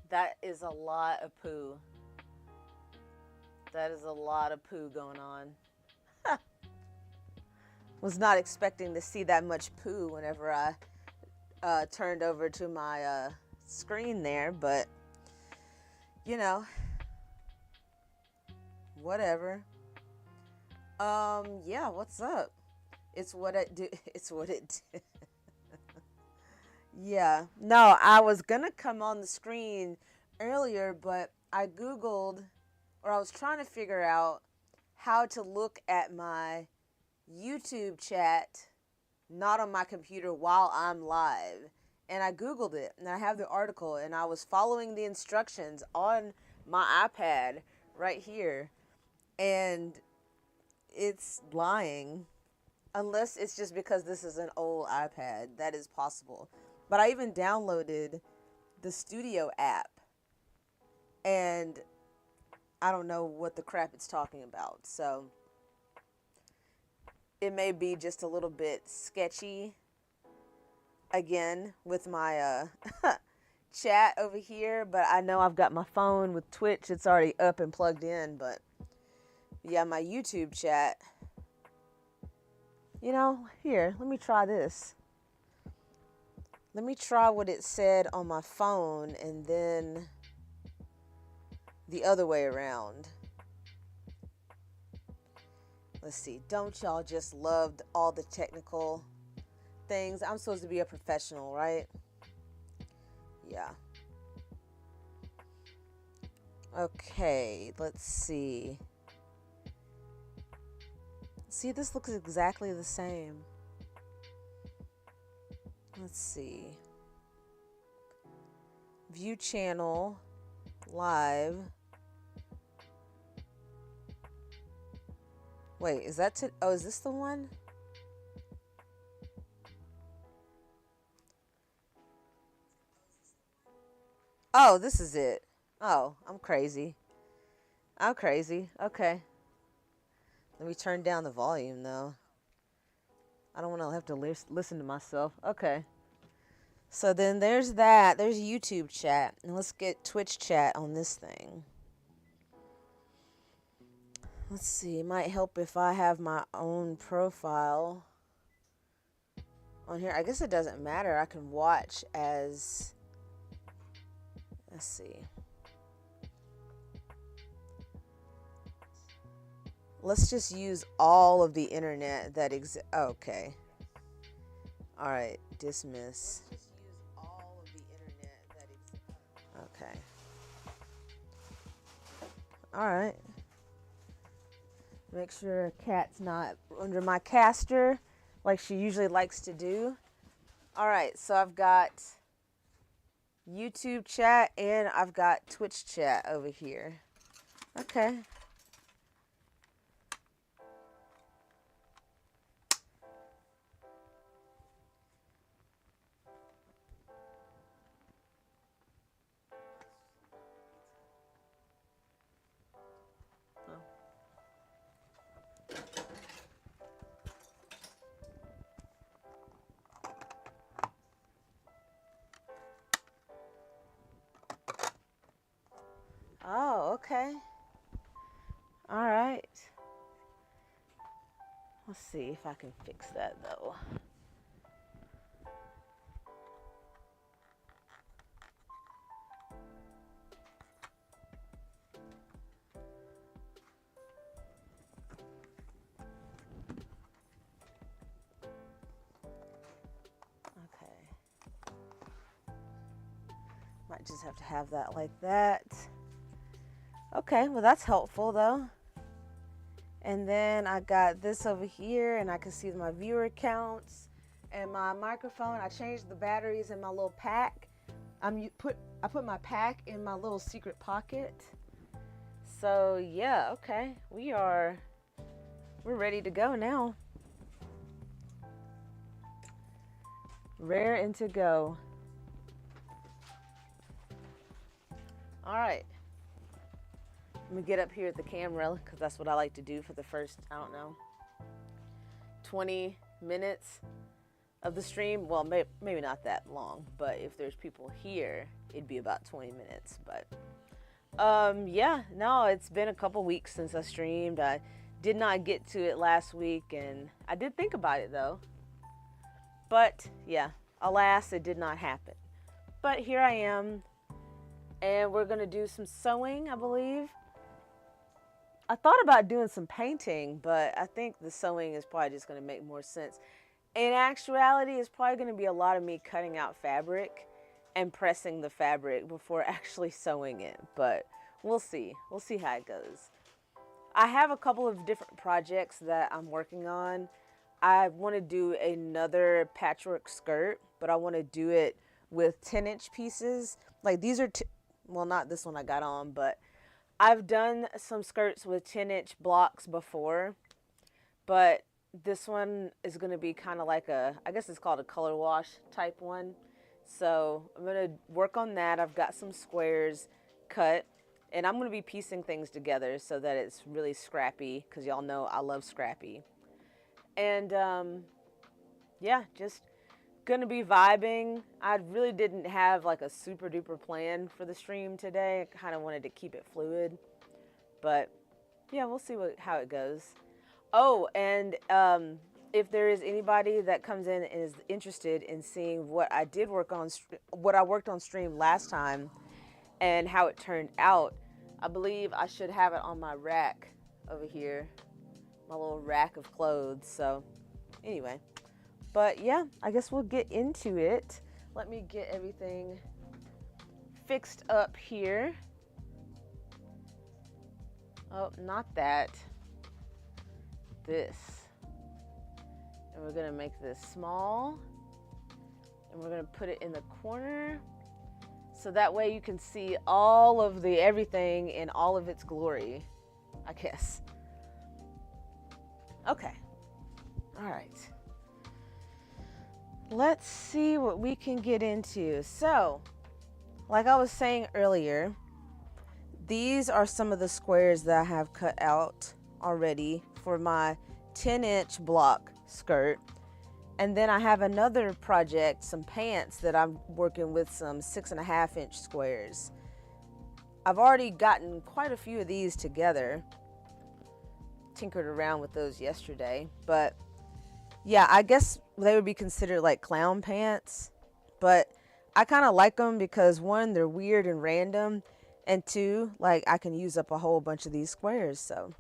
That is a lot of poo. That is a lot of poo going on. Was not expecting to see that much poo whenever I turned over to my screen there, but you know, whatever. Yeah, what's up? It's what it do. It's what it do. Yeah. No, I was gonna come on the screen earlier, but I Googled, or I was trying to figure out how to look at my YouTube chat not on my computer while I'm live. And I Googled it and I have the article and I was following the instructions on my iPad right here. And it's lying. Unless it's just because this is an old iPad. That is possible. But I even downloaded the Studio app and I don't know what the crap it's talking about. So it may be just a little bit sketchy again with my chat over here, but I know I've got my phone with Twitch. It's already up and plugged in, but yeah, my YouTube chat. You know, here, let me try this. Let me try what it said on my phone and then the other way around. Let's see. Don't y'all just love all the technical things? I'm supposed to be a professional, right? Yeah. Okay, let's see. See, this looks exactly the same. Let's see. View channel live. Wait, is that oh, is this the one? Oh, this is it. Oh, I'm crazy. I'm crazy. Okay. Let me turn down the volume though. I don't want to have to listen to myself. Okay. So then there's that. There's YouTube chat. And let's get Twitch chat on this thing. Let's see. It might help if I have my own profile on here. I guess it doesn't matter. I can watch as... Let's see. Let's just use all of the internet that exists. Okay. All right. Dismiss. Okay. All right. Make sure Cat's not under my caster like she usually likes to do. All right. So I've got YouTube chat and I've got Twitch chat over here. Okay. Oh, okay. All right. Let's see if I can fix that though. Okay. Might just have to have that like that. Okay, well that's helpful though. And then I got this over here and I can see my viewer counts and my microphone. I changed the batteries in my little pack. I put my pack in my little secret pocket. So yeah, okay. We're ready to go now. Raring to go. All right. Let me get up here at the camera because that's what I like to do for the first, I don't know, 20 minutes of the stream. Well, maybe not that long, but if there's people here, it'd be about 20 minutes. But yeah, no, it's been a couple weeks since I streamed. I did not get to it last week, and I did think about it though. But yeah, alas, it did not happen. But here I am, and we're gonna do some sewing, I believe. I thought about doing some painting, but I think the sewing is probably just gonna make more sense. In actuality, it's probably gonna be a lot of me cutting out fabric and pressing the fabric before actually sewing it, but we'll see. We'll see how it goes. I have a couple of different projects that I'm working on. I want to do another patchwork skirt, but I want to do it with 10-inch pieces. Like these are, well, not this one I got on, but I've done some skirts with 10-inch blocks before, but this one is going to be kind of like a, I guess it's called a color wash type one. So I'm going to work on that. I've got some squares cut, and I'm going to be piecing things together so that it's really scrappy, because y'all know I love scrappy. And yeah, just going to be vibing. I really didn't have like a super duper plan for the stream today. I kind of wanted to keep it fluid, but yeah, we'll see how it goes. Oh, and if there is anybody that comes in and is interested in seeing what I did work on, what I worked on stream last time and how it turned out, I believe I should have it on my rack over here, my little rack of clothes. So anyway, but yeah, I guess we'll get into it. Let me get everything fixed up here. Oh, not that. This. And we're gonna make this small, and we're gonna put it in the corner, so that way you can see all of the everything in all of its glory, I guess. Okay. All right. Let's see what we can get into. So, like I was saying earlier, these are some of the squares that I have cut out already for my 10-inch block skirt. And then I have another project, some pants that I'm working with, some 6.5-inch squares. I've already gotten quite a few of these together. Tinkered around with those yesterday, but yeah, I guess they would be considered like clown pants, but I kind of like them because one, they're weird and random, and two, like I can use up a whole bunch of these squares. So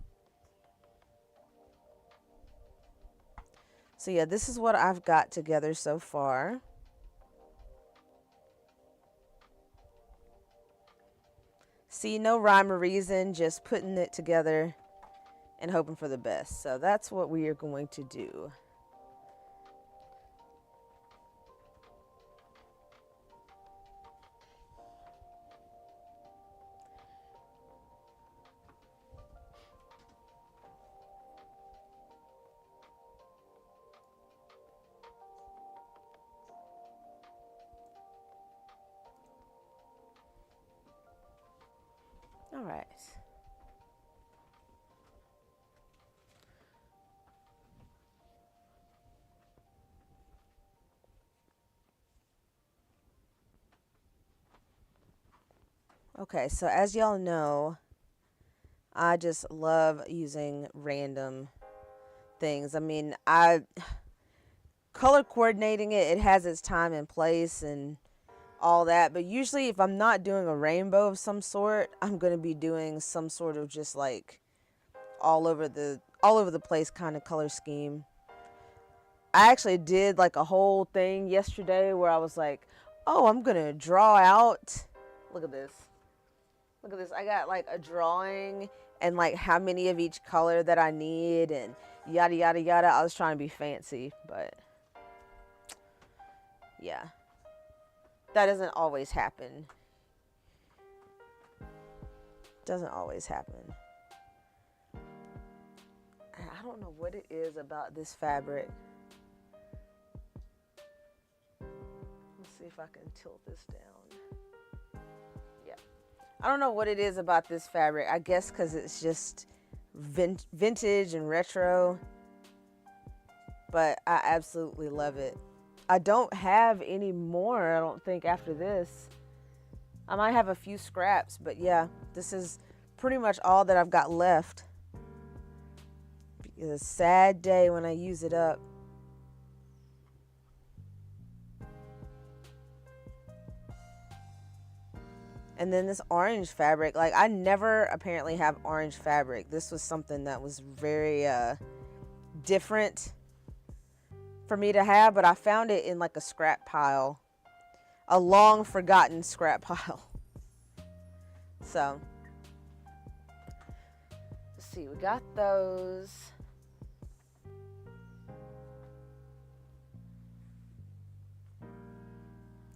yeah, this is what I've got together so far. See, no rhyme or reason, just putting it together and hoping for the best. So that's what we are going to do. All right. Okay, so as y'all know, I just love using random things. I mean, color coordinating it has its time and place and all that, but usually if I'm not doing a rainbow of some sort, I'm going to be doing some sort of just like all over the place kind of color scheme. I actually did like a whole thing yesterday where I was like, oh, I'm going to draw out, look at this. Look at this. I got like a drawing and like how many of each color that I need and yada yada yada. I was trying to be fancy, but yeah. That doesn't always happen. Doesn't always happen. I don't know what it is about this fabric. Let's see if I can tilt this down. I don't know what it is about this fabric. I guess because it's just vintage and retro. But I absolutely love it. I don't have any more, I don't think, after this. I might have a few scraps, but yeah, this is pretty much all that I've got left. It's a sad day when I use it up. And then this orange fabric, like I never apparently have orange fabric. This was something that was very different for me to have, but I found it in like a scrap pile, a long forgotten scrap pile. So, let's see, we got those.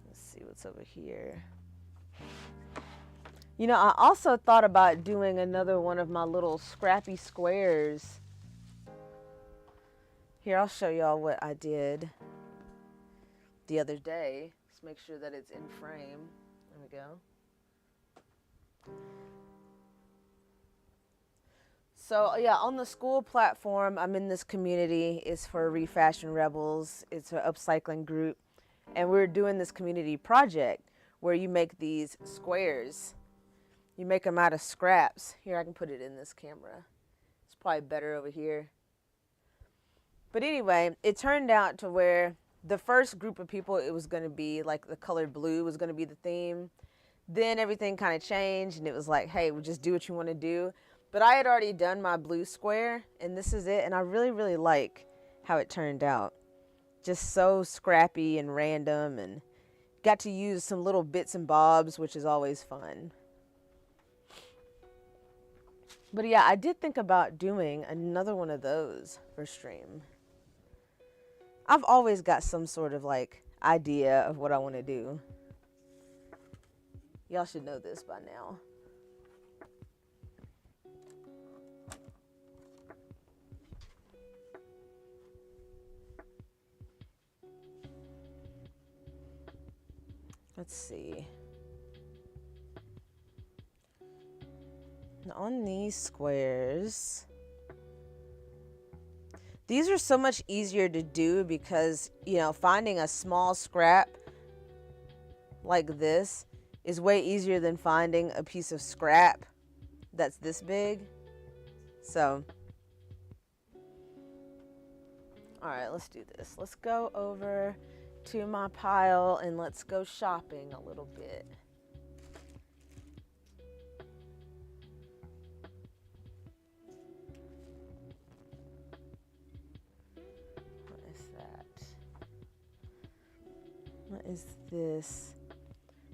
Let's see what's over here. You know, I also thought about doing another one of my little scrappy squares. Here, I'll show y'all what I did the other day. Let's make sure that it's in frame. There we go. So, yeah, on the school platform, I'm in this community. It's for Refashion Rebels. It's an upcycling group. And we're doing this community project where you make these squares. You make them out of scraps. Here, I can put it in this camera. It's probably better over here. But anyway, it turned out to where the first group of people, it was going to be like the color blue was going to be the theme. Then everything kind of changed and it was like, hey, we'll just do what you want to do. But I had already done my blue square and this is it. And I really, really like how it turned out. Just so scrappy and random, and got to use some little bits and bobs, which is always fun. But yeah, I did think about doing another one of those for stream. I've always got some sort of like idea of what I want to do. Y'all should know this by now. Let's see. Now on these squares, these are so much easier to do because, you know, finding a small scrap like this is way easier than finding a piece of scrap that's this big. So, all right, let's do this. Let's go over to my pile and let's go shopping a little bit. What is that? What is this?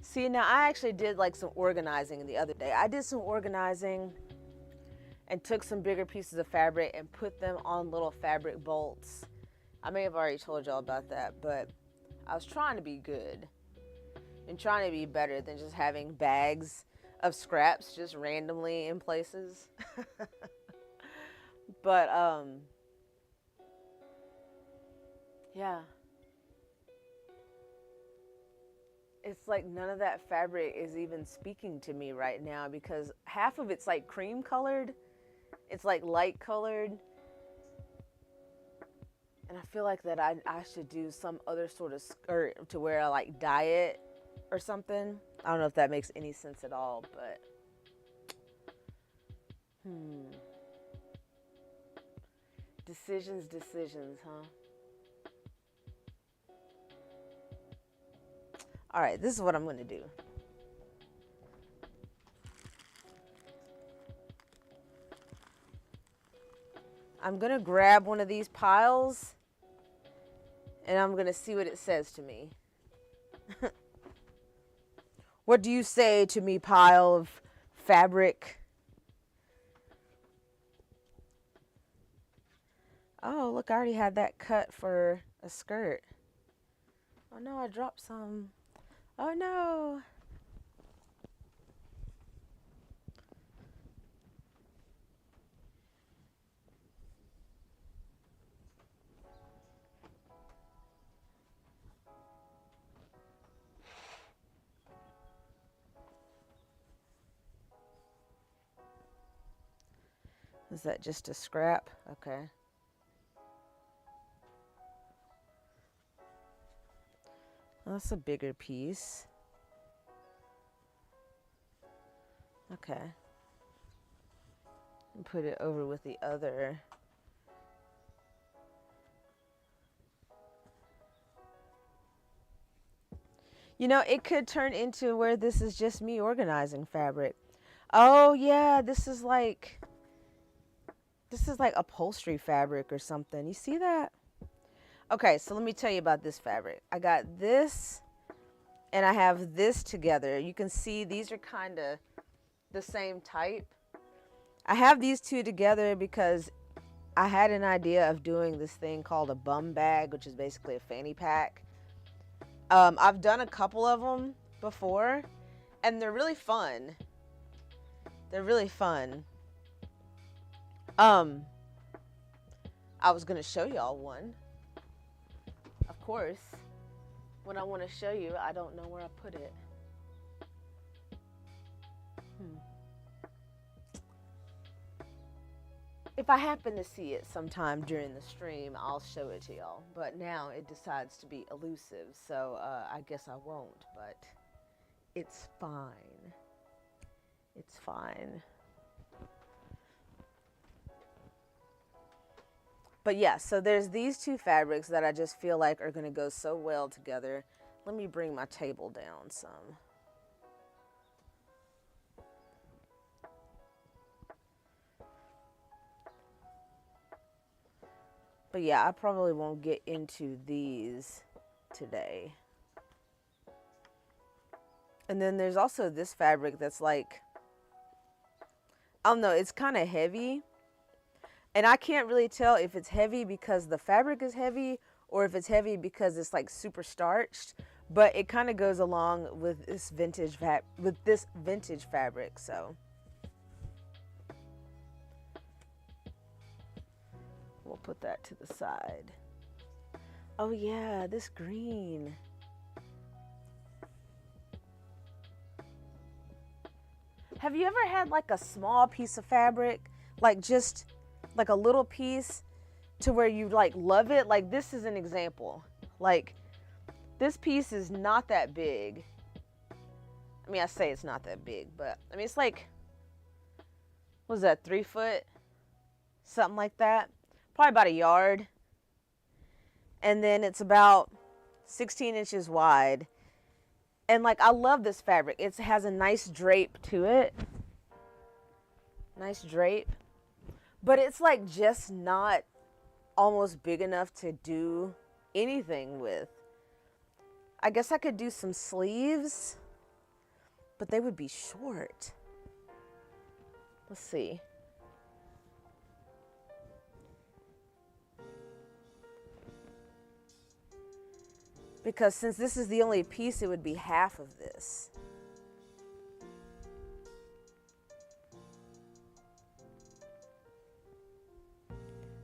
See, now I actually did like some organizing the other day. I did some organizing and took some bigger pieces of fabric and put them on little fabric bolts. I may have already told y'all about that, but I was trying to be good and trying to be better than just having bags of scraps just randomly in places. But, yeah. It's like none of that fabric is even speaking to me right now because half of it's like cream colored. It's like light colored. And I feel like that I should do some other sort of skirt to where I like dye it or something. I don't know if that makes any sense at all, but decisions, huh? All right, this is what I'm going to do. I'm going to grab one of these piles and I'm going to see what it says to me. What do you say to me, pile of fabric? Oh, look, I already had that cut for a skirt. Oh no, I dropped some. Oh no. Is that just a scrap? Okay. Well, that's a bigger piece. Okay. And put it over with the other. You know, it could turn into where this is just me organizing fabric. Oh yeah, this is like upholstery fabric or something. You see that? Okay, so let me tell you about this fabric. I got this and I have this together. You can see these are kind of the same type. I have these two together because I had an idea of doing this thing called a bum bag, which is basically a fanny pack. I've done a couple of them before, and they're really fun. They're really fun. I was gonna show y'all one. Of course, when I want to show you, I don't know where I put it. If I happen to see it sometime during the stream, I'll show it to y'all. But now it decides to be elusive, so I guess I won't, but it's fine. It's fine. But yeah, so there's these two fabrics that I just feel like are going to go so well together. Let me bring my table down some. But yeah, I probably won't get into these today. And then there's also this fabric that's like, I don't know, it's kind of heavy. And I can't really tell if it's heavy because the fabric is heavy or if it's heavy because it's like super starched. But it kind of goes along with this vintage fabric, so. We'll put that to the side. Oh yeah, this green. Have you ever had like a small piece of fabric, like just like a little piece to where you like love it? Like this is an example. Like this piece is not that big. I mean, I say it's not that big, but I mean, it's like, what is that, 3 foot? Something like that. Probably about a yard. And then it's about 16 inches wide. And like, I love this fabric. It has a nice drape to it. Nice drape. But it's like just not almost big enough to do anything with. I guess I could do some sleeves, but they would be short. Let's see. Because since this is the only piece, it would be half of this.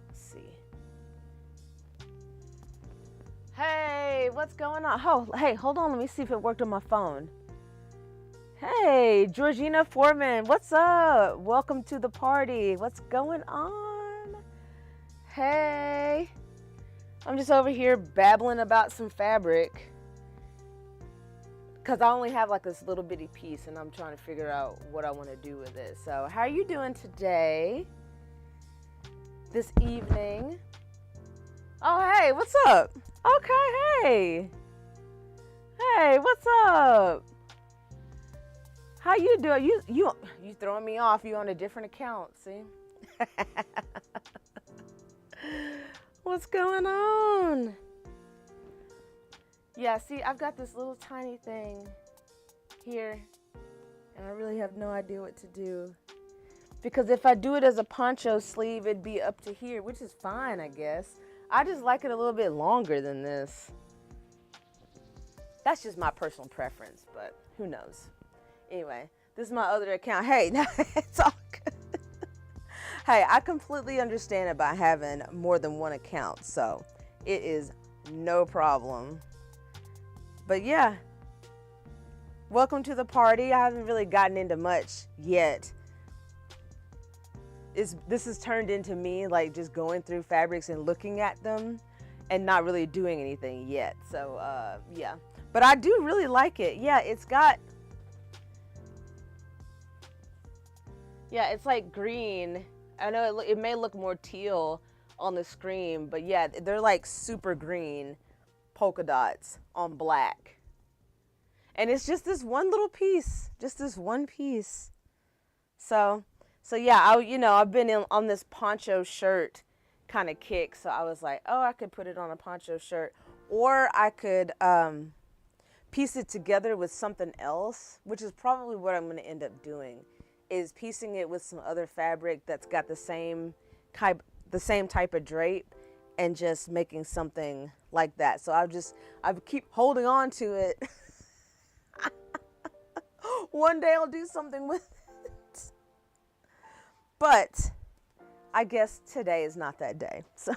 Let's see. Hey, what's going on? Oh, hey, hold on. Let me see if it worked on my phone. Hey, Georgina Foreman, what's up? Welcome to the party. What's going on? Hey. I'm just over here babbling about some fabric because I only have like this little bitty piece and I'm trying to figure out what I want to do with it. So how are you doing today? This evening? Oh, hey, what's up? Okay, hey. Hey, what's up? How you doing? You throwing me off. You on a different account, see? What's going on? Yeah, see, I've got this little tiny thing here, and I really have no idea what to do. Because if I do it as a poncho sleeve, it'd be up to here, which is fine, I guess. I just like it a little bit longer than this. That's just my personal preference, but who knows? Anyway, this is my other account. Hey, it's all good. Hey, I completely understand about having more than one account, so it is no problem. But yeah, welcome to the party. I haven't really gotten into much yet. This has turned into me like just going through fabrics and looking at them and not really doing anything yet. So yeah, but I do really like it. Yeah, it's got Yeah, it's like green. I know it may look more teal on the screen, but yeah, they're like super green polka dots on black. And it's just this one little piece, just this one piece. So, so yeah, I've been on this poncho shirt kind of kick. So I was like, oh, I could put it on a poncho shirt, or I could piece it together with something else, which is probably what I'm going to end up doing, is piecing it with some other fabric that's got the same type of drape, and just making something like that. So I keep holding on to it. One day I'll do something with it. But I guess today is not that day. So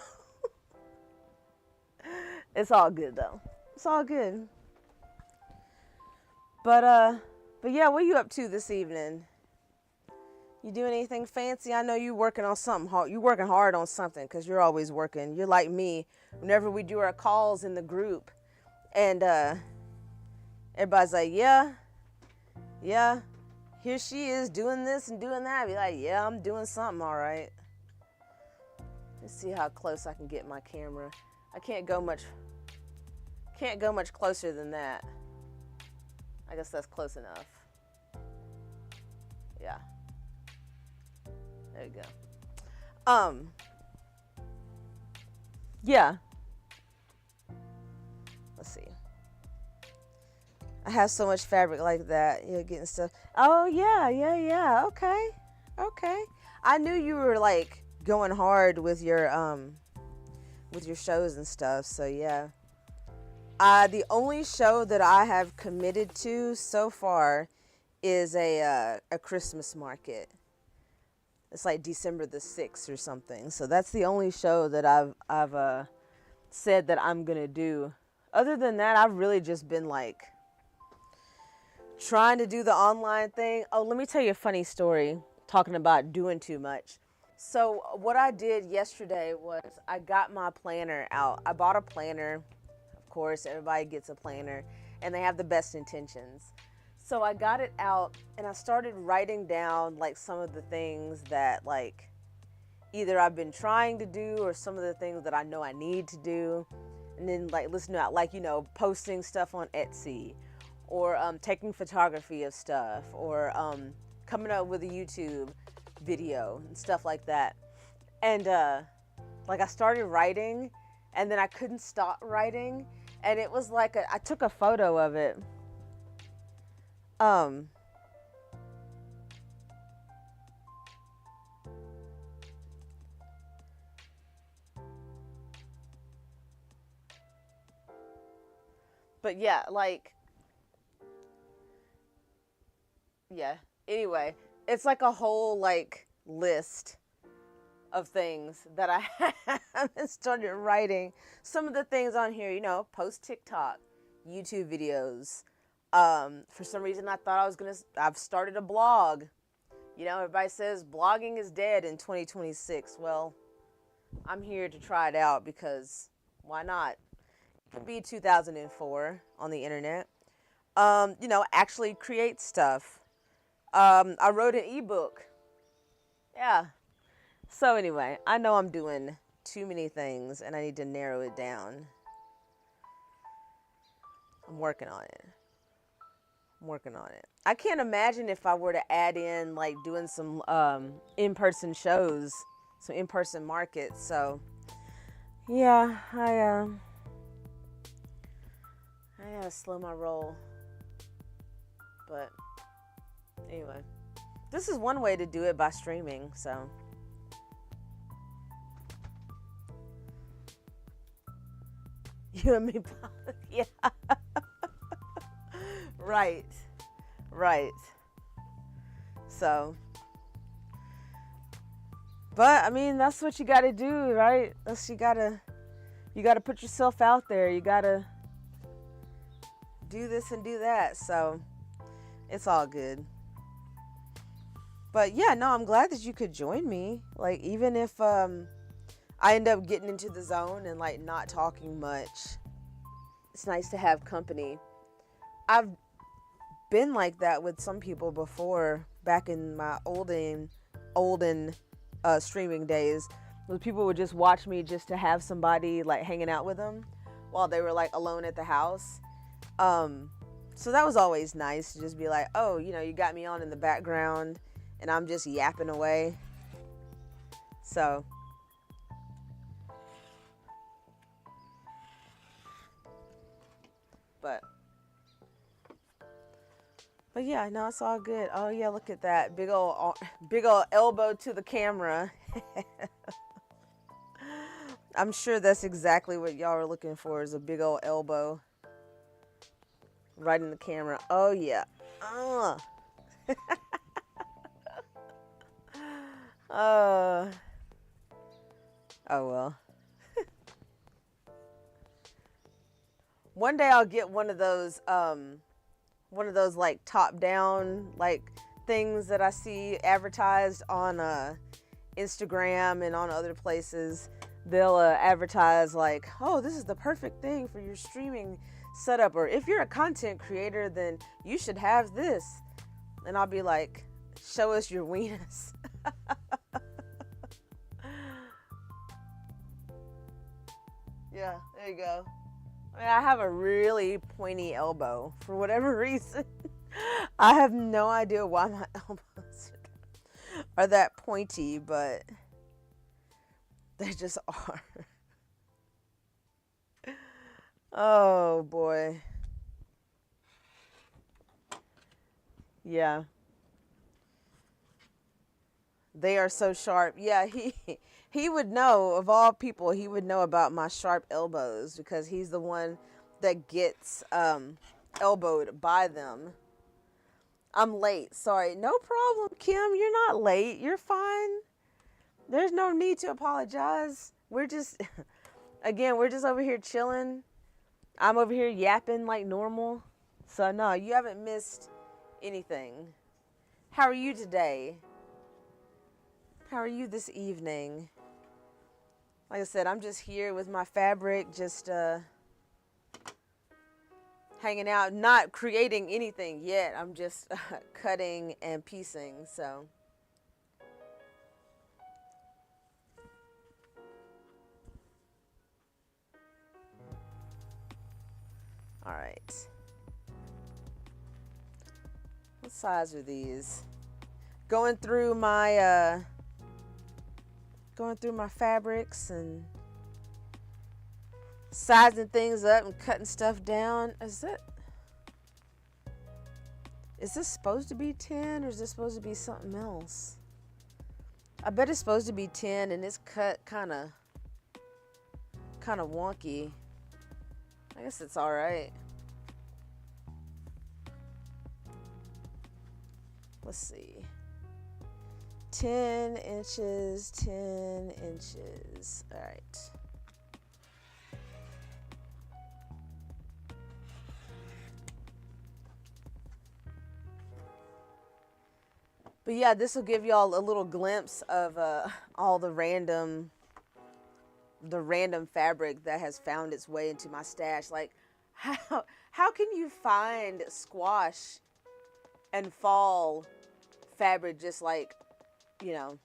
it's all good though. It's all good. But yeah, what are you up to this evening? You doing anything fancy? I know you working on something hard. You working hard on something, because you're always working. You're like me. Whenever we do our calls in the group, and everybody's like, yeah, here she is doing this and doing that. I'd be like, yeah, I'm doing something, all right. Let's see how close I can get my camera. I can't go much closer than that. I guess that's close enough. Yeah. There you go. Yeah. Let's see. I have so much fabric like that. You're getting stuff. Oh, yeah. Okay. I knew you were like going hard with your shows and stuff. So yeah. The only show that I have committed to so far is a Christmas market. It's like December the 6th or something. So that's the only show that I've said that I'm gonna do. Other than that, I've really just been like trying to do the online thing. Oh, let me tell you a funny story talking about doing too much. So what I did yesterday was I got my planner out. I bought a planner. Of course, everybody gets a planner, and they have the best intentions. So I got it out, and I started writing down like some of the things that like either I've been trying to do, or some of the things that I know I need to do. And then like listening out, like, posting stuff on Etsy, or taking photography of stuff, or coming up with a YouTube video and stuff like that. And like I started writing, and then I couldn't stop writing, and it was like I took a photo of it. But yeah, like, yeah. Anyway, it's like a whole like list of things that I haven't started writing. Some of the things on here, post TikTok, YouTube videos. For some reason I thought I've started a blog. Everybody says blogging is dead in 2026. Well, I'm here to try it out, because why not? It can be 2004 on the internet. Actually create stuff. I wrote an ebook. Yeah. So anyway, I know I'm doing too many things, and I need to narrow it down. I'm working on it. I can't imagine if I were to add in like doing some in-person shows, some in-person markets. So yeah, I gotta slow my roll. But anyway, this is one way to do it, by streaming. So you and me both. Yeah. Right. So, but I mean, that's what you got to do, right? You got to put yourself out there. You got to do this and do that. So it's all good. But yeah, no, I'm glad that you could join me. Like, even if I end up getting into the zone and like not talking much, it's nice to have company. I've been like that with some people before, back in my olden olden streaming days. Those people would just watch me just to have somebody like hanging out with them while they were like alone at the house. So that was always nice to just be like, oh, you know, you got me on in the background and I'm just yapping away. So but yeah, no, it's all good. Oh yeah, look at that big old elbow to the camera. I'm sure that's exactly what y'all are looking for, is a big old elbow right in the camera. Oh yeah. Oh well. One day I'll get one of those like top down like things that I see advertised on Instagram and on other places. They'll advertise like, oh, this is the perfect thing for your streaming setup, or if you're a content creator, then you should have this. And I'll be like, show us your weenus. Yeah, there you go. I mean, I have a really pointy elbow for whatever reason. I have no idea why my elbows are that pointy, but they just are. Oh boy. Yeah. They are so sharp. Yeah, he would know, of all people, he would know about my sharp elbows because he's the one that gets elbowed by them. I'm late. Sorry. No problem, Kim. You're not late. You're fine. There's no need to apologize. We're just, again, we're just over here chilling. I'm over here yapping like normal. So no, you haven't missed anything. How are you today? How are you this evening? Like I said, I'm just here with my fabric, just hanging out, not creating anything yet. I'm just cutting and piecing, so. All right. What size are these? Going through my fabrics and sizing things up and cutting stuff down. Is this supposed to be 10 or is this supposed to be something else? I bet it's supposed to be 10 and it's cut kind of wonky. I guess it's all right. Let's see. 10 inches, 10 inches. All right. But yeah, this will give y'all a little glimpse of all the random fabric that has found its way into my stash. Like, how can you find squash and fall fabric just like, you know?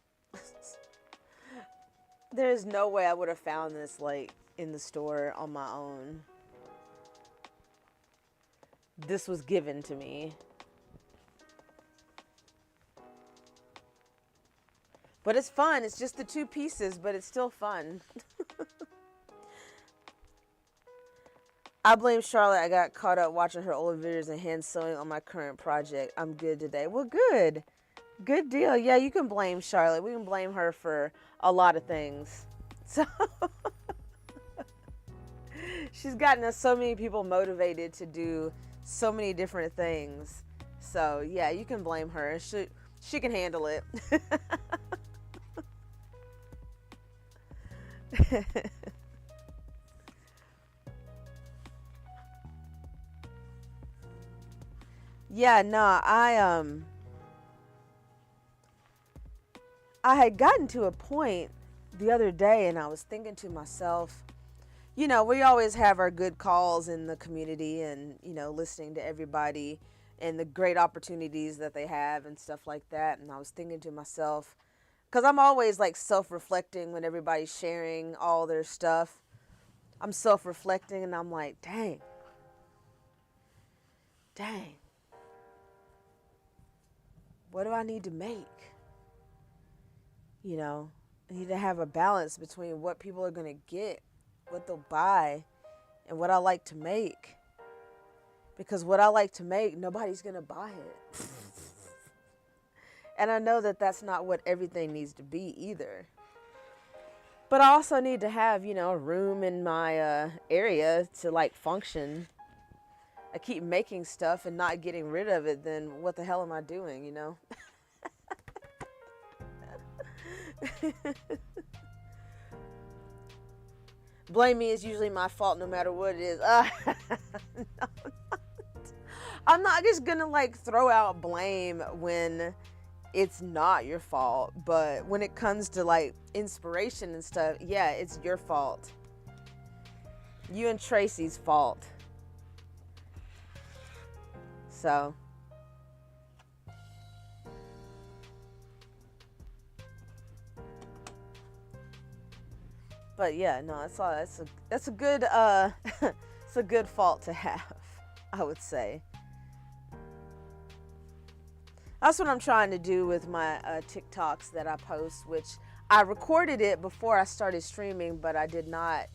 There's no way I would have found this like in the store on my own. This was given to me. But it's fun. It's just the 2 pieces, but it's still fun. I blame Charlotte. I got caught up watching her old videos and hand sewing on my current project. I'm good today. Well, good. Good deal. Yeah, you can blame Charlotte. We can blame her for a lot of things. So she's gotten us so many people motivated to do so many different things. So yeah, you can blame her. She can handle it. Yeah, no, I had gotten to a point the other day and I was thinking to myself, you know, we always have our good calls in the community and, you know, listening to everybody and the great opportunities that they have and stuff like that. And I was thinking to myself, Because I'm always like self-reflecting when everybody's sharing all their stuff. I'm self-reflecting and I'm like, dang. What do I need to make? You know, I need to have a balance between what people are going to get, what they'll buy, and what I like to make. Because what I like to make, nobody's going to buy it. And I know that that's not what everything needs to be either. But I also need to have, you know, a room in my area to like function. I keep making stuff and not getting rid of it, then what the hell am I doing, you know? Blame me is usually my fault no matter what it is. No, I'm not just gonna like throw out blame when it's not your fault, but when it comes to like inspiration and stuff, yeah, it's your fault. You and Tracy's fault. So but yeah, no, that's a good it's a good fault to have, I would say. That's what I'm trying to do with my TikToks that I post, which I recorded it before I started streaming, but I did not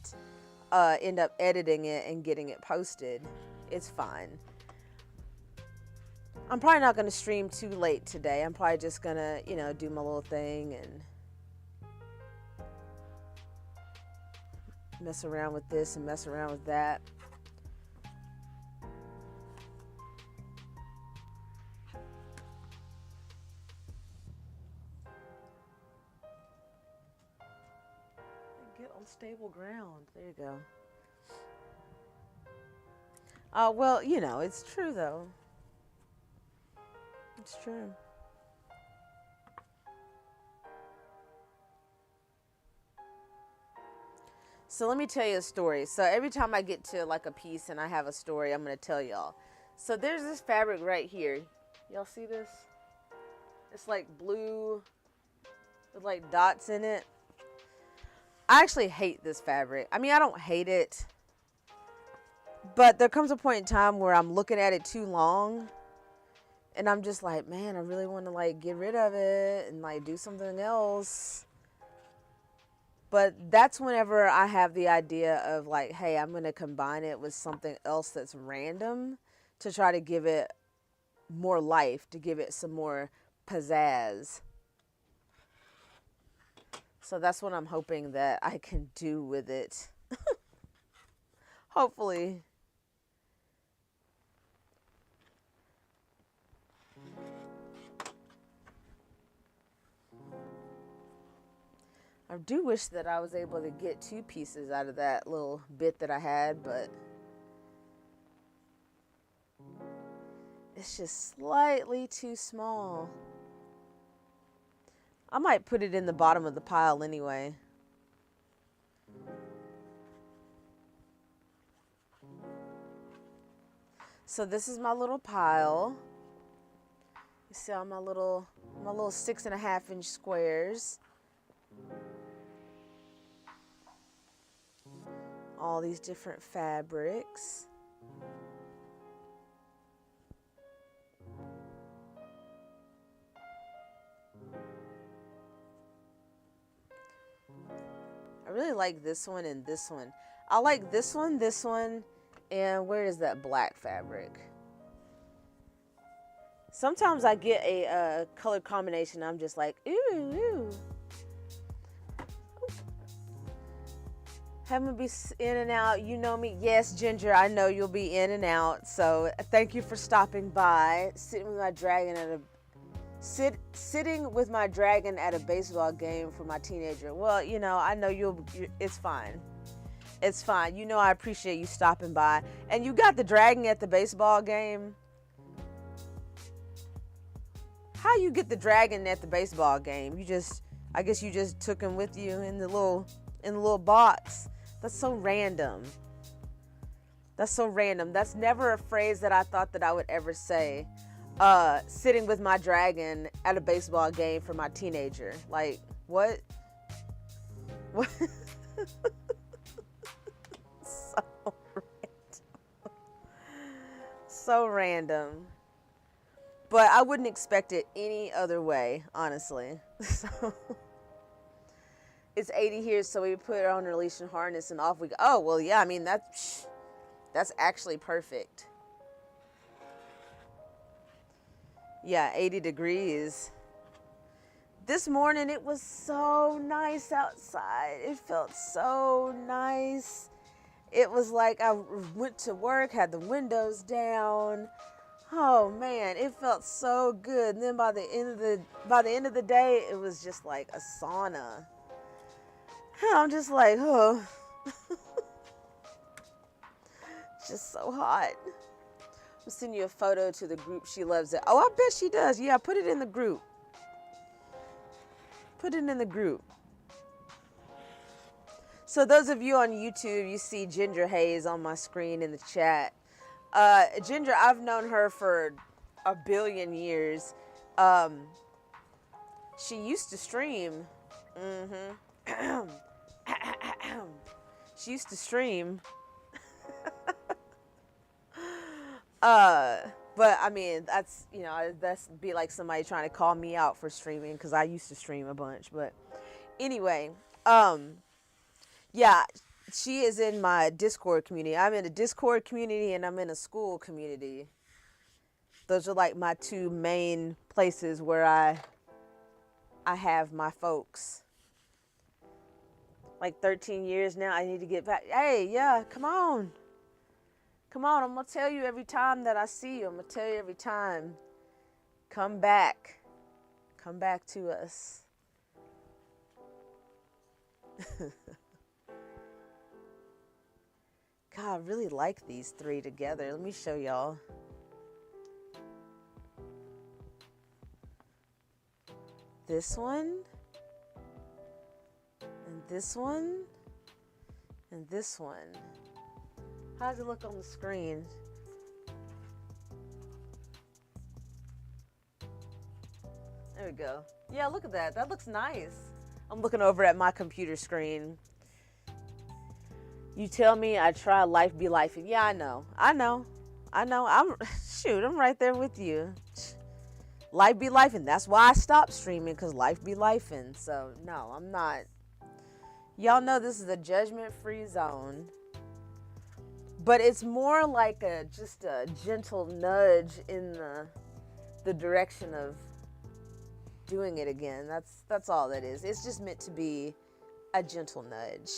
end up editing it and getting it posted. It's fine. I'm probably not going to stream too late today. I'm probably just going to, you know, do my little thing and mess around with this and mess around with that. Get on stable ground. There you go. Well, you know, it's true though. It's true. So let me tell you a story. So every time I get to like a piece and I have a story, I'm going to tell y'all. So there's this fabric right here. Y'all see this? It's like blue with like dots in it. I actually hate this fabric. I mean, I don't hate it, but there comes a point in time where I'm looking at it too long and I'm just like, man, I really want to like get rid of it and like do something else. But that's whenever I have the idea of like, hey, I'm going to combine it with something else that's random to try to give it more life, to give it some more pizzazz. So that's what I'm hoping that I can do with it. Hopefully. I do wish that I was able to get 2 pieces out of that little bit that I had, but it's just slightly too small. I might put it in the bottom of the pile anyway. So this is my little pile. You see all my little 6.5-inch squares. All these different fabrics. I really like this one and this one. I like this one, and where is that black fabric? Sometimes I get a color combination. I'm just like, ooh. Having to be in and out. You know me. Yes, Ginger, I know you'll be in and out. So thank you for stopping by. Sitting with my dragon at a baseball game for my teenager. Well, you know, I know it's fine. It's fine. You know, I appreciate you stopping by. And you got the dragon at the baseball game? How you get the dragon at the baseball game? I guess you just took him with you in the little box. That's so random. That's never a phrase that I thought that I would ever say. sitting with my dragon at a baseball game for my teenager. Like, what? What? So random. So random. But I wouldn't expect it any other way, honestly. So it's 80 here, so we put her on her leash and harness and off we go. Oh, well, yeah, I mean, that's actually perfect. Yeah, 80 degrees. This morning, it was so nice outside. It felt so nice. It was like I went to work, had the windows down. Oh man, it felt so good. And then by the end of the day, it was just like a sauna. I'm just like, oh, just so hot. I'm sending you a photo to the group. She loves it. Oh, I bet she does. Yeah, put it in the group. Put it in the group. So those of you on YouTube, you see Ginger Hayes on my screen in the chat. Ginger, I've known her for a billion years. She used to stream. She used to stream. But I mean, that's, you know, that's be like somebody trying to call me out for streaming, because I used to stream a bunch. But anyway, yeah, she is in my Discord community. I'm in a Discord community and I'm in a school community. Those are like my two main places where I have my folks. Like 13 years now, I need to get back. Hey, yeah, come on. Come on, I'm going to tell you every time that I see you. I'm going to tell you every time. Come back. Come back to us. God, I really like these three together. Let me show y'all. This one. And this one. And this one. How does it look on the screen? There we go. Yeah, look at that. That looks nice. I'm looking over at my computer screen. You tell me I try life be life. And yeah, I know. I'm right there with you. Life be life, and that's why I stopped streaming, because life be life. And so no, I'm not. Y'all know this is a judgment-free zone. But it's more like just a gentle nudge in the direction of doing it again. That's all that is. It's just meant to be a gentle nudge.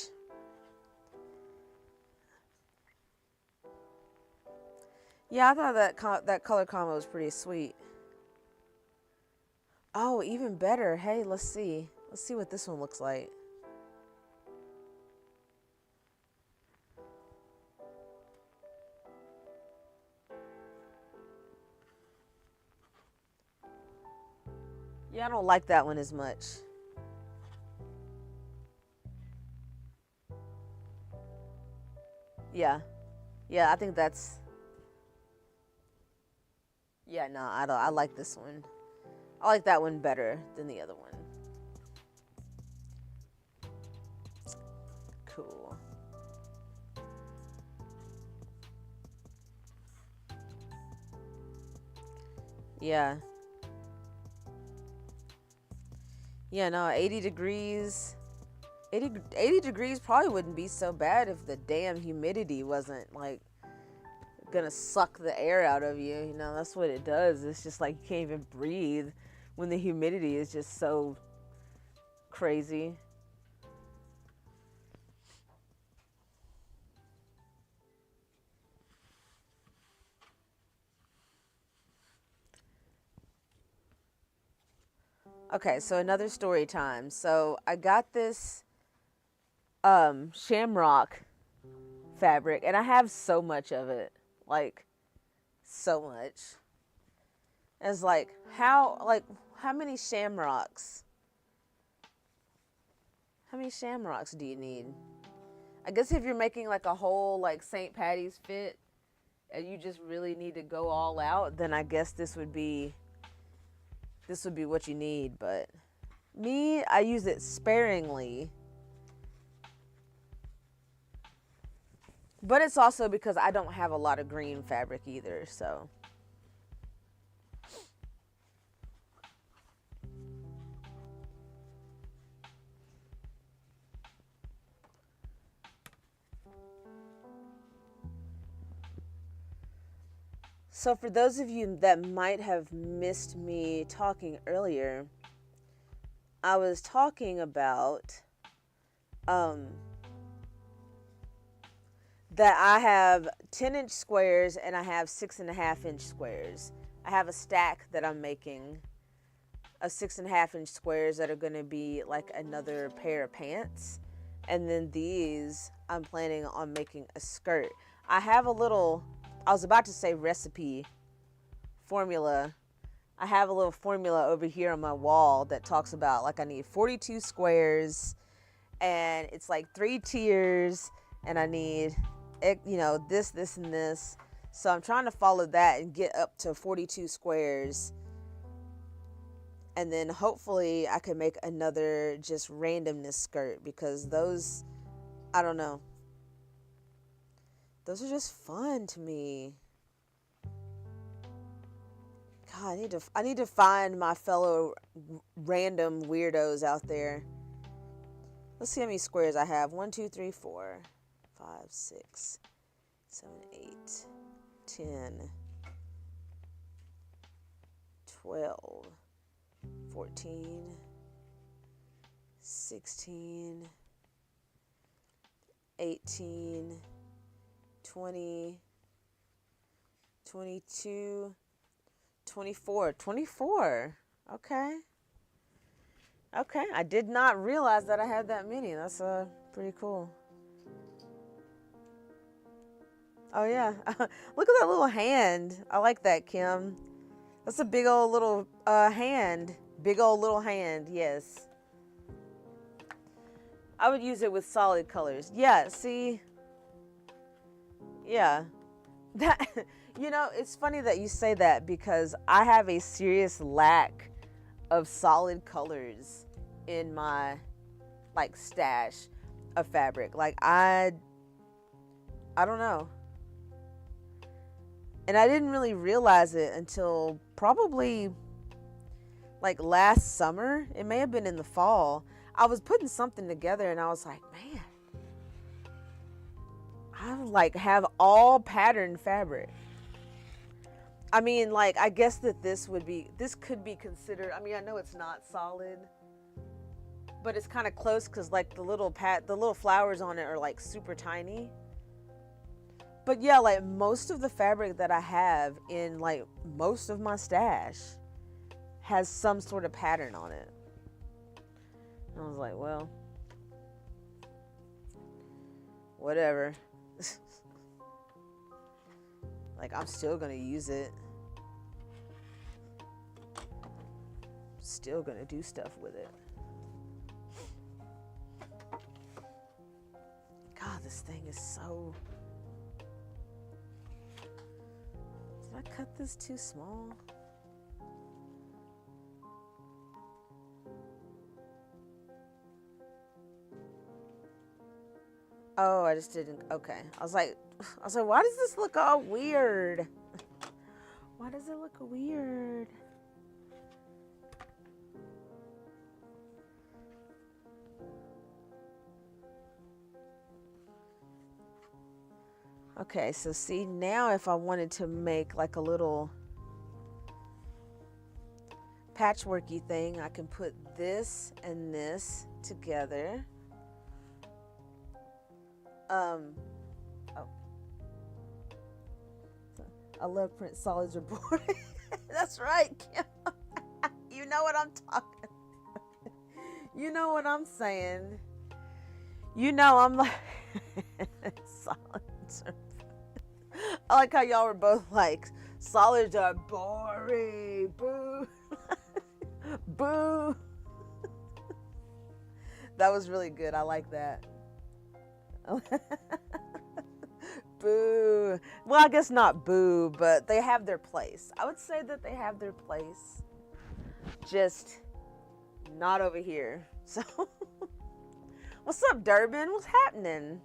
Yeah, I thought that color combo was pretty sweet. Oh, even better. Hey, let's see. Let's see what this one looks like. Yeah, I don't like that one as much. Yeah. Yeah, I think that's... Yeah, no, I don't. I like this one. I like that one better than the other one. Cool. Yeah. Yeah, no, 80 degrees. 80 degrees probably wouldn't be so bad if the damn humidity wasn't, like, gonna suck the air out of you. You know, that's what it does. It's just like you can't even breathe when the humidity is just so crazy. Okay, so another story time. So I got this shamrock fabric, and I have so much of it. Like, so much. It's like, how many shamrocks? How many shamrocks do you need? I guess if you're making like a whole like St. Patty's fit, and you just really need to go all out, then I guess this would be what you need. But me, I use it sparingly. But it's also because I don't have a lot of green fabric either, so. So for those of you that might have missed me talking earlier, I was talking about that I have 10-inch squares and I have 6.5-inch squares. I have a stack that I'm making of 6.5-inch squares that are going to be like another pair of pants. And then these, I'm planning on making a skirt. I have a little, I was about to say recipe, formula. I have a little formula over here on my wall that talks about like I need 42 squares and it's like 3 tiers and I need, you know, this, and this. So I'm trying to follow that and get up to 42 squares. And then hopefully I can make another just randomness skirt because those, I don't know. Those are just fun to me. God, I need to find my fellow random weirdos out there. Let's see how many squares I have. 1, 2, 3, 4, 5, 6, 7, 8, 10, 12, 14, 16, 18, 20, 22, 24. 24. Okay. Okay. I did not realize that I had that many. That's pretty cool. Oh, yeah. Look at that little hand. I like that, Kim. That's a big old little hand. Big old little hand. Yes. I would use it with solid colors. Yeah. See? Yeah. That, you know, it's funny that you say that because I have a serious lack of solid colors in my like stash of fabric. Like I don't know. And I didn't really realize it until probably like last summer. It may have been in the fall. I was putting something together and I was like, man, I like have all patterned fabric. I mean, like, I guess that this could be considered, I mean, I know it's not solid, but it's kind of close because like the little flowers on it are like super tiny. But yeah, like most of the fabric that I have in like most of my stash has some sort of pattern on it. And I was like, well, whatever. Like, I'm still gonna use it. Still gonna do stuff with it. God, this thing is so... Did I cut this too small? Oh, I just didn't... Okay. I was like, why does this look all weird? Why does it look weird? Okay, so see, now if I wanted to make like a little patchworky thing, I can put this and this together. Oh. I love print solids are boring. That's right, Kim. You know what I'm talking. You know what I'm saying. You know I'm like solids are... I like how y'all were both like, solids are boring. Boo. Boo. That was really good. I like that. Boo. Boo. Well, I guess not boo, but they have their place. I would say that they have their place. Just not over here. So, what's up, Durban? What's happening?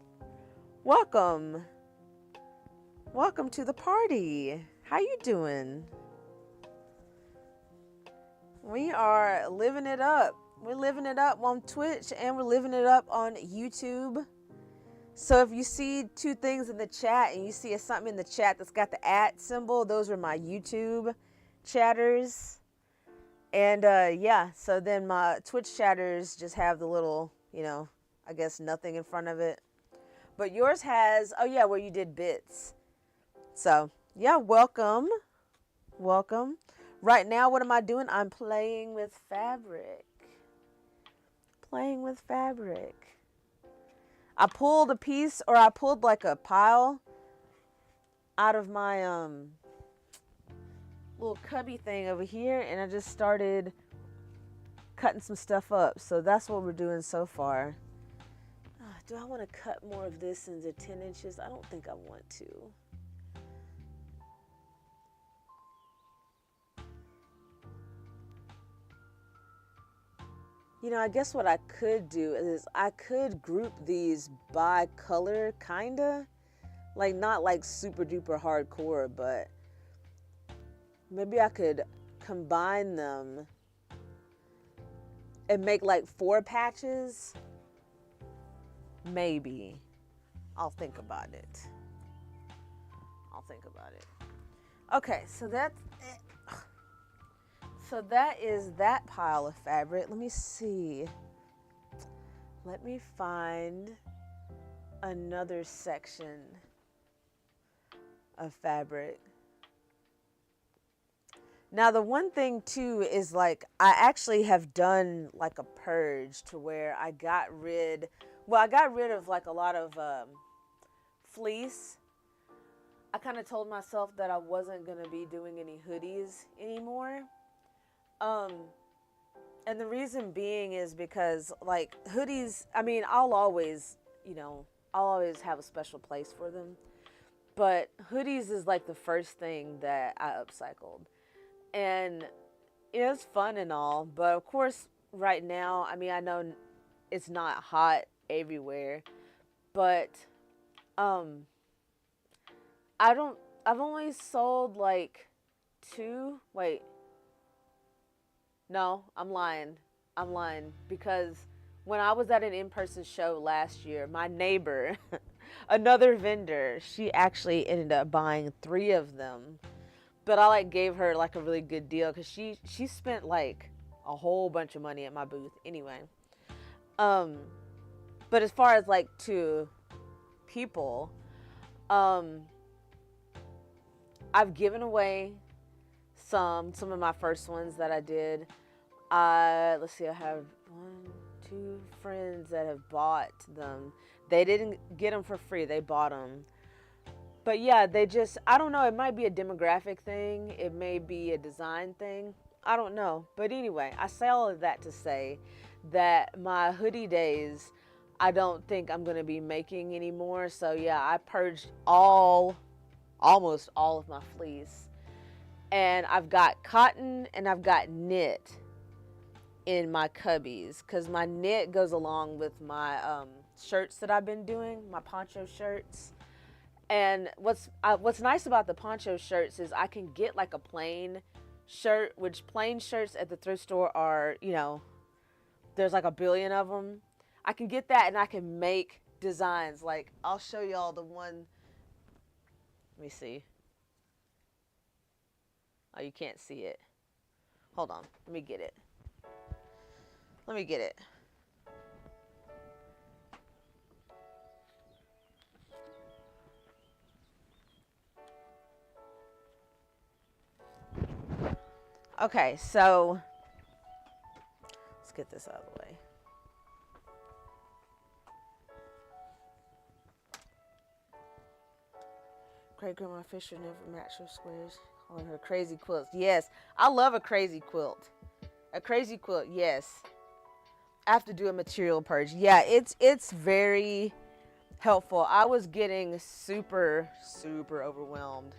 Welcome. Welcome to the party. How you doing? We are living it up. We're living it up on Twitch and we're living it up on YouTube. So if you see two things in the chat and you see something in the chat that's got the @ symbol, those are my YouTube chatters. And yeah, so then my Twitch chatters just have the little, you know, I guess nothing in front of it. But yours has, oh yeah, where you did bits. So yeah, welcome. Welcome. Right now, what am I doing? I'm playing with fabric. Playing with fabric. I pulled a piece, or I pulled like a pile out of my little cubby thing over here, and I just started cutting some stuff up. So that's what we're doing so far. Do I want to cut more of this into 10 inches? I don't think I want to. You know, I guess what I could do is I could group these by color, kinda. Like, not like super duper hardcore, but maybe I could combine them and make like 4 patches. Maybe. I'll think about it. I'll think about it. Okay, so that's it. So that is that pile of fabric. Let me see. Let me find another section of fabric. Now the one thing too is like I actually have done like a purge to where I got rid of like a lot of fleece. I kind of told myself that I wasn't going to be doing any hoodies anymore. And the reason being is because like hoodies, I mean, I'll always have a special place for them, but hoodies is like the first thing that I upcycled, and it's fun and all, but of course right now, I mean, I know it's not hot everywhere, but, I've only sold like 2, no, I'm lying, because when I was at an in-person show last year, my neighbor, another vendor, she actually ended up buying 3 of them, but I like gave her like a really good deal because she spent like a whole bunch of money at my booth anyway. But as far as like to people, I've given away some of my first ones that I did. Let's see, I have 1, 2 friends that have bought them. They didn't get them for free, they bought them. But yeah, I don't know, it might be a demographic thing, it may be a design thing, I don't know. But anyway, I say all of that to say that my hoodie days, I don't think I'm going to be making anymore. So yeah, I purged almost all of my fleece. And I've got cotton and I've got knit in my cubbies, because my knit goes along with my shirts that I've been doing, my poncho shirts. And what's nice about the poncho shirts is I can get like a plain shirt, which plain shirts at the thrift store are, you know, there's like a billion of them. I can get that and I can make designs. Like, I'll show y'all the one. Let me see. Oh, you can't see it. Hold on. Let me get it. Okay, so let's get this out of the way. Great Grandma Fisher never matched her squares on her crazy quilts. Yes, I love a crazy quilt. A crazy quilt, yes. I have to do a material purge. Yeah, it's very helpful. I was getting super overwhelmed.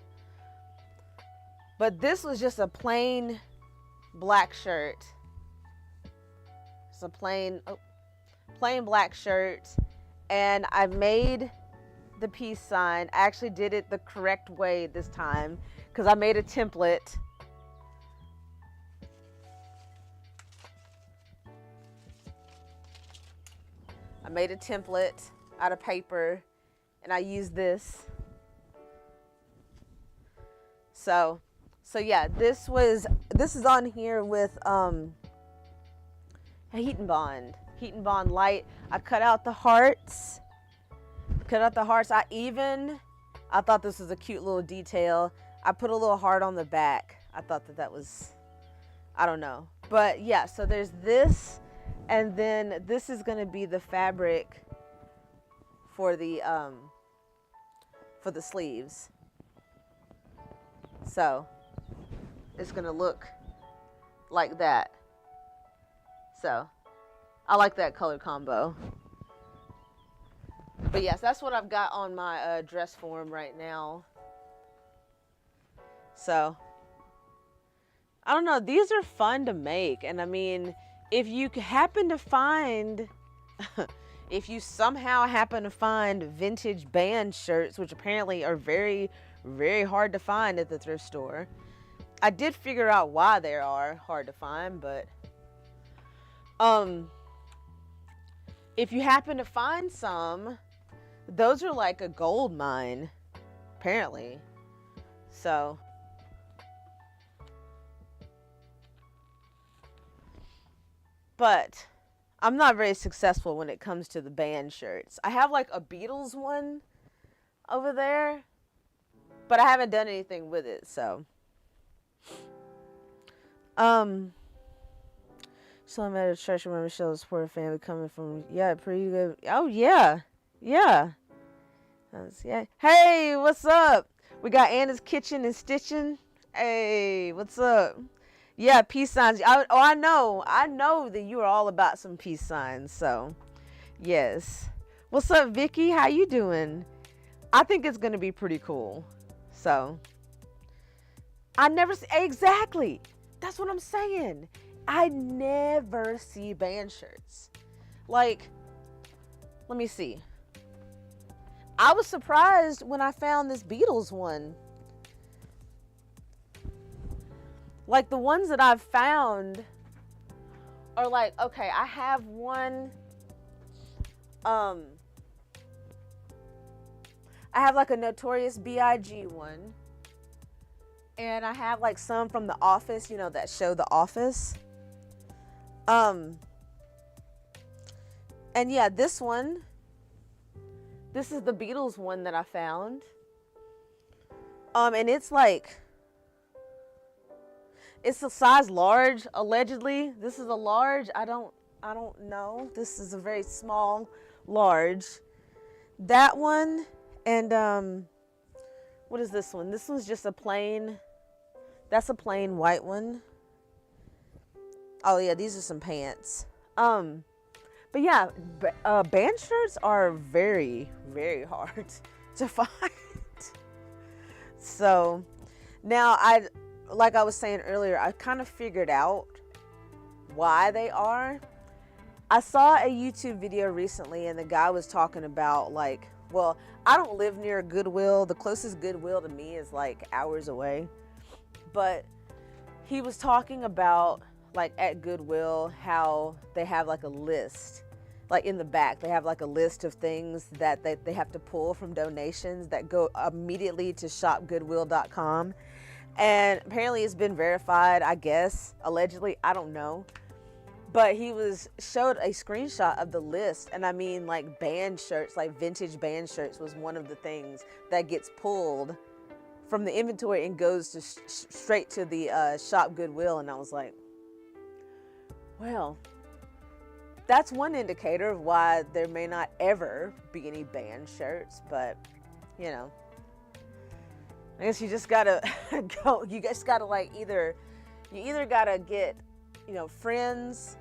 But this was just a plain black shirt. It's a plain black shirt, and I made the peace sign. I actually did it the correct way this time because I made a template. I made a template out of paper, and I used this. So yeah, this is on here with Heat and Bond light. I cut out the hearts. I thought this was a cute little detail. I put a little heart on the back. I thought that was, I don't know. But yeah, so there's this, and then this is gonna be the fabric for the sleeves. So it's gonna look like that. So I like that color combo. But yes, that's what I've got on my dress form right now. So I don't know, these are fun to make. And I mean, if you happen to find if you somehow happen to find vintage band shirts, which apparently are very hard to find at the thrift store. I did figure out why they are hard to find, but if you happen to find some, those are like a gold mine, apparently. So but I'm not very successful when it comes to the band shirts. I have like a Beatles one over there, but I haven't done anything with it. So so I'm at a church where Michelle support a family coming from, yeah, pretty good. Oh yeah. Yeah. Hey, what's up? We got Anna's Kitchen and Stitching. Hey, what's up? Yeah, peace signs. I know that you are all about some peace signs. So, yes. What's up, Vicky? How you doing? I think it's gonna be pretty cool. So, exactly. That's what I'm saying. I never see band shirts. Like, let me see. I was surprised when I found this Beatles one. Like, the ones that I've found are like, okay, I have one, I have like a Notorious B.I.G. one. And I have like some from The Office, you know, that show The Office. And yeah, this is the Beatles one that I found. And it's like, it's a size large, allegedly. This is a large. I don't know. This is a very small large. That one, and what is this one? This one's just a plain, that's a plain white one. Oh yeah, these are some pants. But yeah, band shirts are very hard to find. So now like I was saying earlier, I kind of figured out why they are. I saw a YouTube video recently, and the guy was talking about, like, well, I don't live near a Goodwill. The closest Goodwill to me is like hours away. But he was talking about, like, at Goodwill, how they have like a list. Like in the back, they have like a list of things that they have to pull from donations that go immediately to shopgoodwill.com. And apparently it's been verified, I guess, allegedly, I don't know. But he showed a screenshot of the list, and I mean, like, band shirts, like vintage band shirts was one of the things that gets pulled from the inventory and goes to straight to the shop Goodwill. And I was like, well, that's one indicator of why there may not ever be any band shirts. But, you know, I guess you just gotta go. You just gotta, like, you either gotta get, you know, friends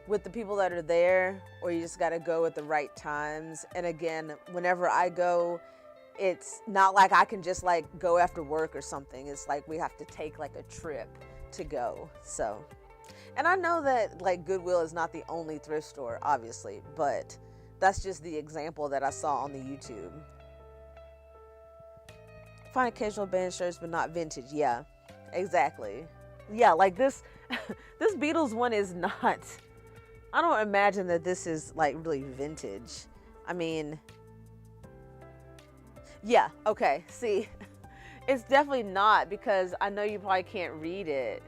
with the people that are there, or you just got to go at the right times. And again, whenever I go, it's not like I can just like go after work or something. It's like we have to take like a trip to go. So, and I know that like Goodwill is not the only thrift store, obviously, but that's just the example that I saw on the YouTube. Find occasional band shirts, but not vintage. Yeah, exactly. Yeah, like this, this Beatles one is not, I don't imagine that this is like really vintage. I mean, yeah, okay, see, it's definitely not, because I know you probably can't read it,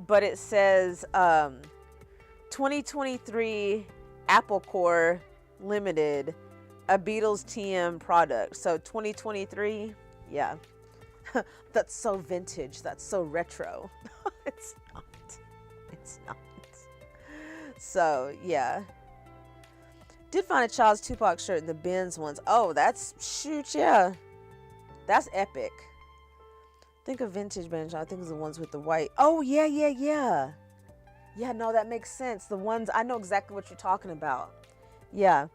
but it says 2023 Apple Core Limited, a Beatles TM product. So 2023, yeah. That's so vintage, that's so retro. It's not. It's not. So, yeah. Did find a Child's Tupac shirt in the Benz ones. Oh, that's, shoot, yeah. That's epic. Think of vintage band. I think it's the ones with the white. Oh, yeah, yeah, yeah. Yeah, no, that makes sense. The ones, I know exactly what you're talking about. Yeah.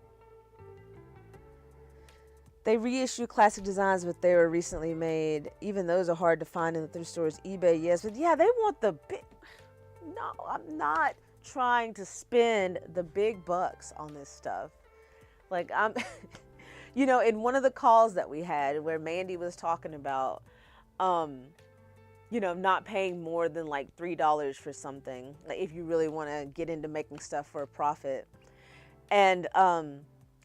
They reissue classic designs, but they were recently made. Even those are hard to find in the thrift stores. eBay, yes. But yeah, they want the big... No, I'm not trying to spend the big bucks on this stuff. Like, I'm... You know, in one of the calls that we had where Mandy was talking about, you know, not paying more than like $3 for something, like if you really want to get into making stuff for a profit. And,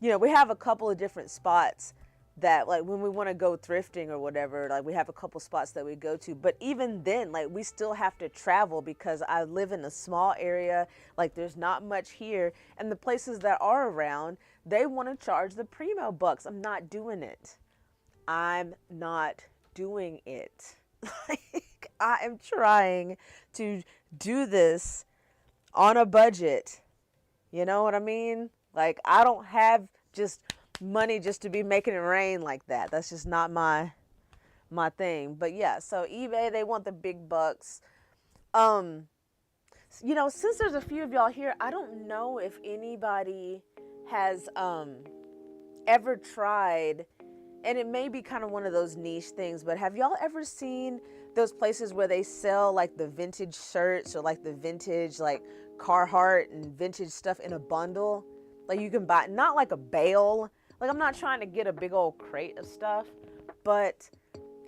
you know, we have a couple of different spots that like when we want to go thrifting or whatever, like we have a couple spots that we go to, but even then, like we still have to travel because I live in a small area, like there's not much here, and the places that are around, they want to charge the primo bucks. I'm not doing it. I'm not doing it. Like, I am trying to do this on a budget. You know what I mean? Like, I don't have just money just to be making it rain like that. That's just not my thing. But yeah, so eBay, they want the big bucks. You know, since there's a few of y'all here, I don't know if anybody has ever tried, and it may be kind of one of those niche things, but have y'all ever seen those places where they sell like the vintage shirts or like the vintage like Carhartt and vintage stuff in a bundle? Like you can buy, not like a bale. Like I'm not trying to get a big old crate of stuff, but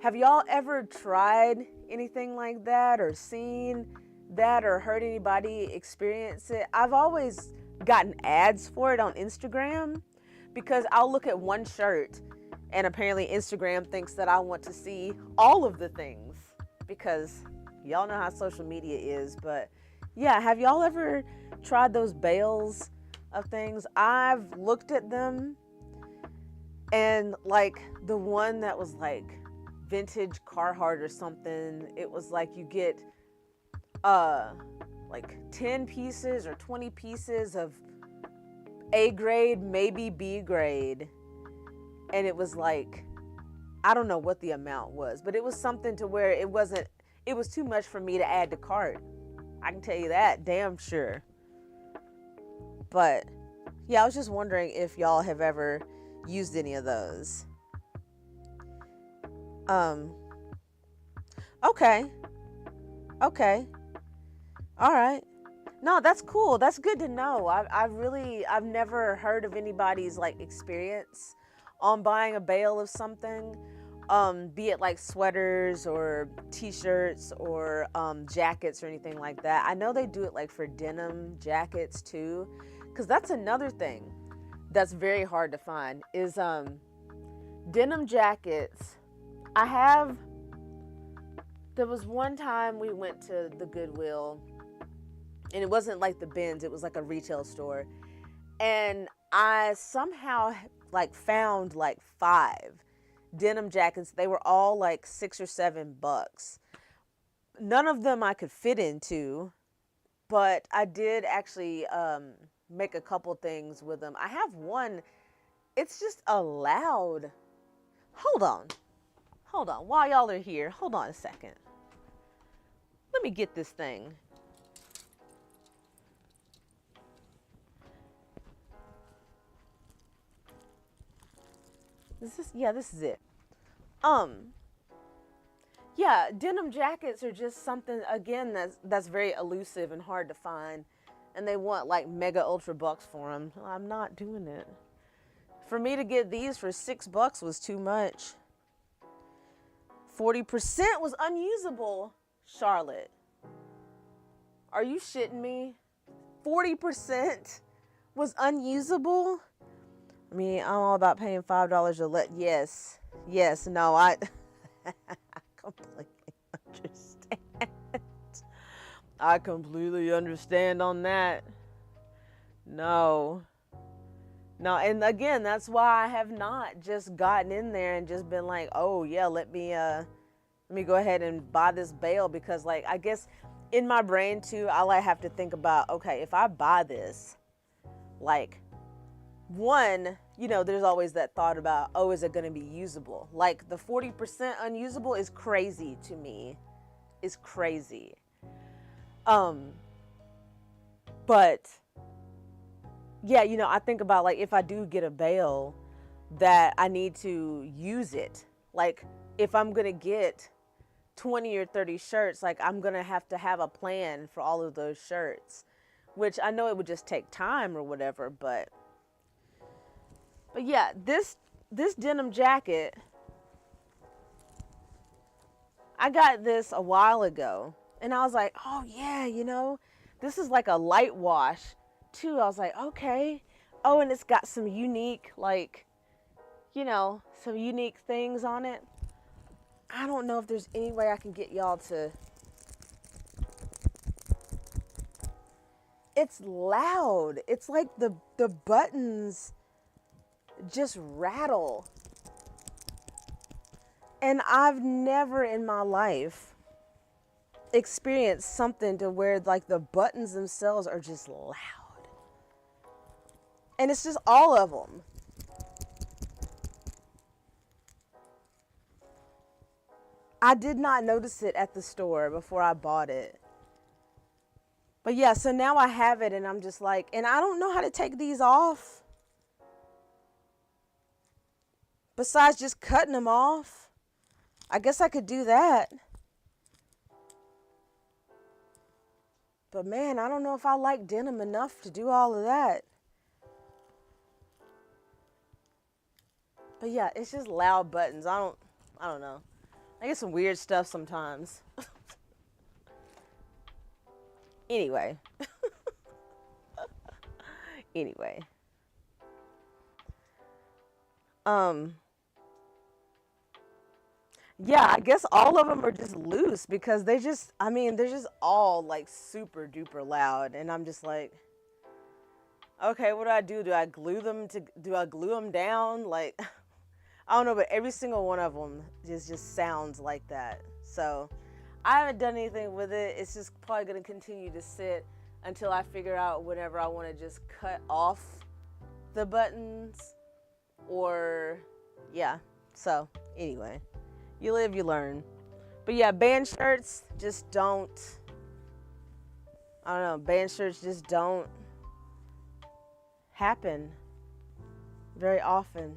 have y'all ever tried anything like that or seen that or heard anybody experience it? I've always gotten ads for it on Instagram because I'll look at one shirt and apparently Instagram thinks that I want to see all of the things because y'all know how social media is. But yeah, have y'all ever tried those bales of things? I've looked at them, and like the one that was like vintage Carhartt or something, it was like you get like 10 pieces or 20 pieces of A grade, maybe B grade, and it was like, I don't know what the amount was, but it was something to where it was too much for me to add to cart. I can tell you that, damn sure. But yeah, I was just wondering if y'all have ever used any of those. Okay. All right. No, that's cool. That's good to know. I've never heard of anybody's like experience on buying a bale of something, be it like sweaters or t-shirts or jackets or anything like that. I know they do it like for denim jackets too, because that's another thing that's very hard to find is denim jackets. There was one time we went to the Goodwill, and it wasn't like the bins, it was like a retail store, and I somehow like found like 5 denim jackets. They were all like $6 or $7. None of them I could fit into, but I did actually make a couple things with them. I have one, it's just a loud, hold on, while y'all are here, hold on a second. Let me get this thing. this is it. Yeah, denim jackets are just something, again, that's very elusive and hard to find. And they want like mega ultra bucks for them. I'm not doing it. For me to get these for $6 was too much. 40% was unusable, Charlotte. Are you shitting me? 40% was unusable? I mean, I'm all about paying $5 a let. Yes. No, I completely understand. I completely understand on that. No, and again, that's why I have not just gotten in there and just been like, oh yeah, let me go ahead and buy this bale, because like, I guess in my brain too, I like have to think about, okay, if I buy this, like, one, you know, there's always that thought about, oh, is it going to be usable? Like, the 40% unusable is crazy to me. It's crazy. But yeah, you know, I think about, like, if I do get a bale, that I need to use it. Like, if I'm going to get 20 or 30 shirts, like, I'm going to have a plan for all of those shirts, which I know it would just take time or whatever, but yeah, this denim jacket, I got this a while ago, and I was like, oh yeah, you know, this is like a light wash too. I was like, okay. Oh, and it's got some unique, like, you know, some unique things on it. I don't know if there's any way I can get y'all to. It's loud. It's like the buttons just rattle. And I've never in my life experienced something to where like the buttons themselves are just loud. And it's just all of them. I did not notice it at the store before I bought it. But yeah, so now I have it, and I'm just like, and I don't know how to take these off. Besides just cutting them off. I guess I could do that. But man, I don't know if I like denim enough to do all of that. But yeah, it's just loud buttons. I don't know. I get some weird stuff sometimes. Anyway. Anyway. Yeah, I guess all of them are just loose because they're just all like super duper loud, and I'm just like, okay, what do? Do I glue them down? Like, I don't know, but every single one of them just sounds like that. So I haven't done anything with it. It's just probably going to continue to sit until I figure out whenever I want to just cut off the buttons, or yeah. So anyway, you live, you learn. But yeah, band shirts just don't, I don't know, band shirts just don't happen very often.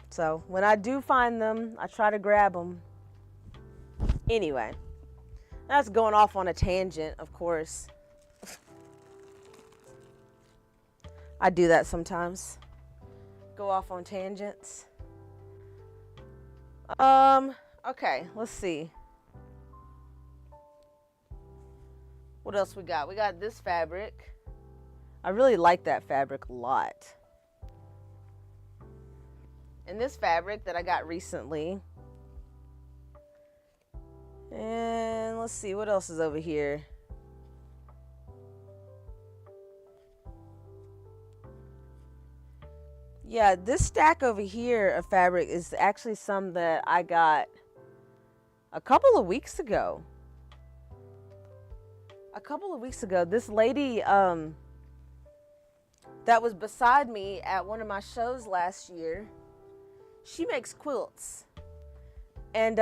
So when I do find them, I try to grab them. Anyway, that's going off on a tangent, of course. I do that sometimes. Go off on tangents. Okay, let's see. What else we got? We got this fabric. I really like that fabric a lot. And this fabric that I got recently. And let's see, what else is over here? Yeah, this stack over here of fabric is actually some that I got a couple of weeks ago. This lady that was beside me at one of my shows last year, she makes quilts. And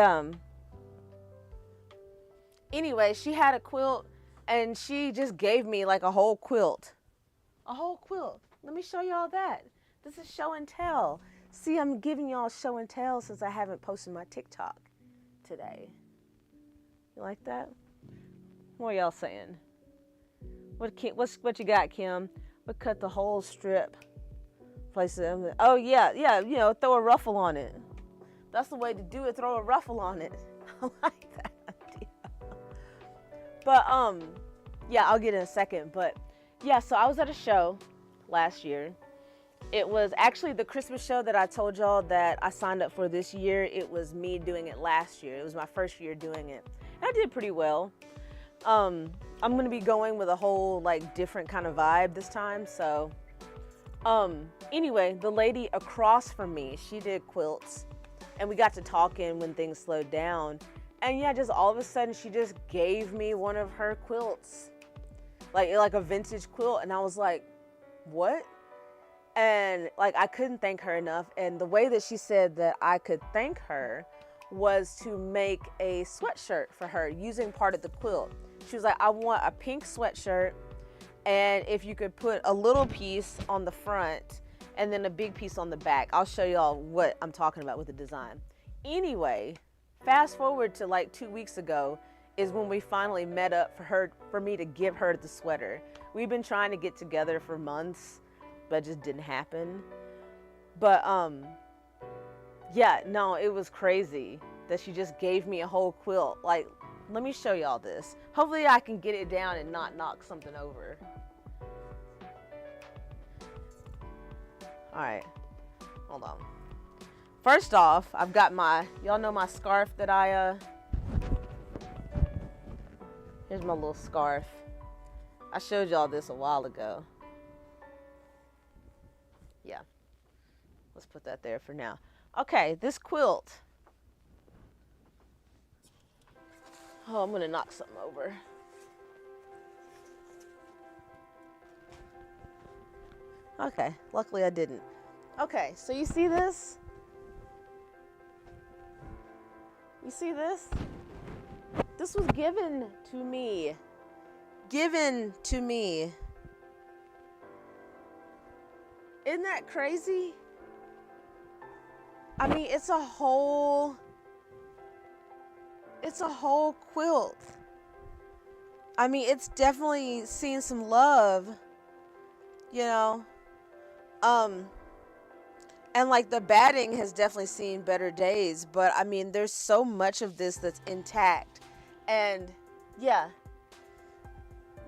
anyway, she had a quilt and she just gave me like a whole quilt. Let me show y'all that. This is show and tell. See, I'm giving y'all show and tell since I haven't posted my TikTok today. You like that? What are y'all saying? What you got, Kim? We cut the whole strip. Place it. Oh yeah, you know, throw a ruffle on it. That's the way to do it. Throw a ruffle on it. I like that idea. But yeah, I'll get in a second. But yeah, so I was at a show last year. It was actually the Christmas show that I told y'all that I signed up for this year. It was me doing it last year. It was my first year doing it. And I did pretty well. I'm gonna be going with a whole like different kind of vibe this time. So anyway, the lady across from me, she did quilts, and we got to talking when things slowed down. And yeah, just all of a sudden she just gave me one of her quilts, like a vintage quilt. And I was like, what? And like, I couldn't thank her enough. And the way that she said that I could thank her was to make a sweatshirt for her using part of the quilt. She was like, I want a pink sweatshirt, and if you could put a little piece on the front and then a big piece on the back. I'll show y'all what I'm talking about with the design. Anyway, fast forward to like 2 weeks ago is when we finally met up for me to give her the sweater. We've been trying to get together for months, but it just didn't happen. But yeah, no, it was crazy that she just gave me a whole quilt. Like, let me show y'all this. Hopefully I can get it down and not knock something over. All right, hold on. First off, I've got y'all know my scarf that here's my little scarf. I showed y'all this a while ago. Yeah, let's put that there for now. Okay, this quilt. Oh, I'm gonna knock something over. Okay, luckily I didn't. Okay, so you see this? You see this? This was given to me. Given to me. Isn't that crazy? I mean, it's a whole quilt. I mean, it's definitely seen some love, you know. And like the batting has definitely seen better days, but I mean, there's so much of this that's intact. And yeah,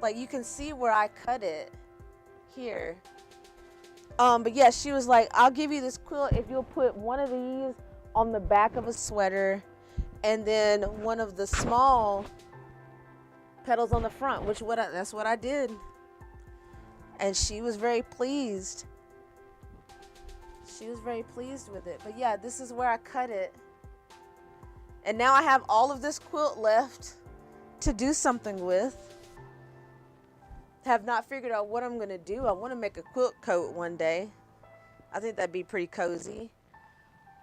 like you can see where I cut it here. But yeah, she was like, I'll give you this quilt if you'll put one of these on the back of a sweater and then one of the small petals on the front, that's what I did. And she was very pleased. She was very pleased with it. But yeah, this is where I cut it. And now I have all of this quilt left to do something with. Have not figured out what I'm gonna do. I want to make a quilt coat one day. I think that'd be pretty cozy.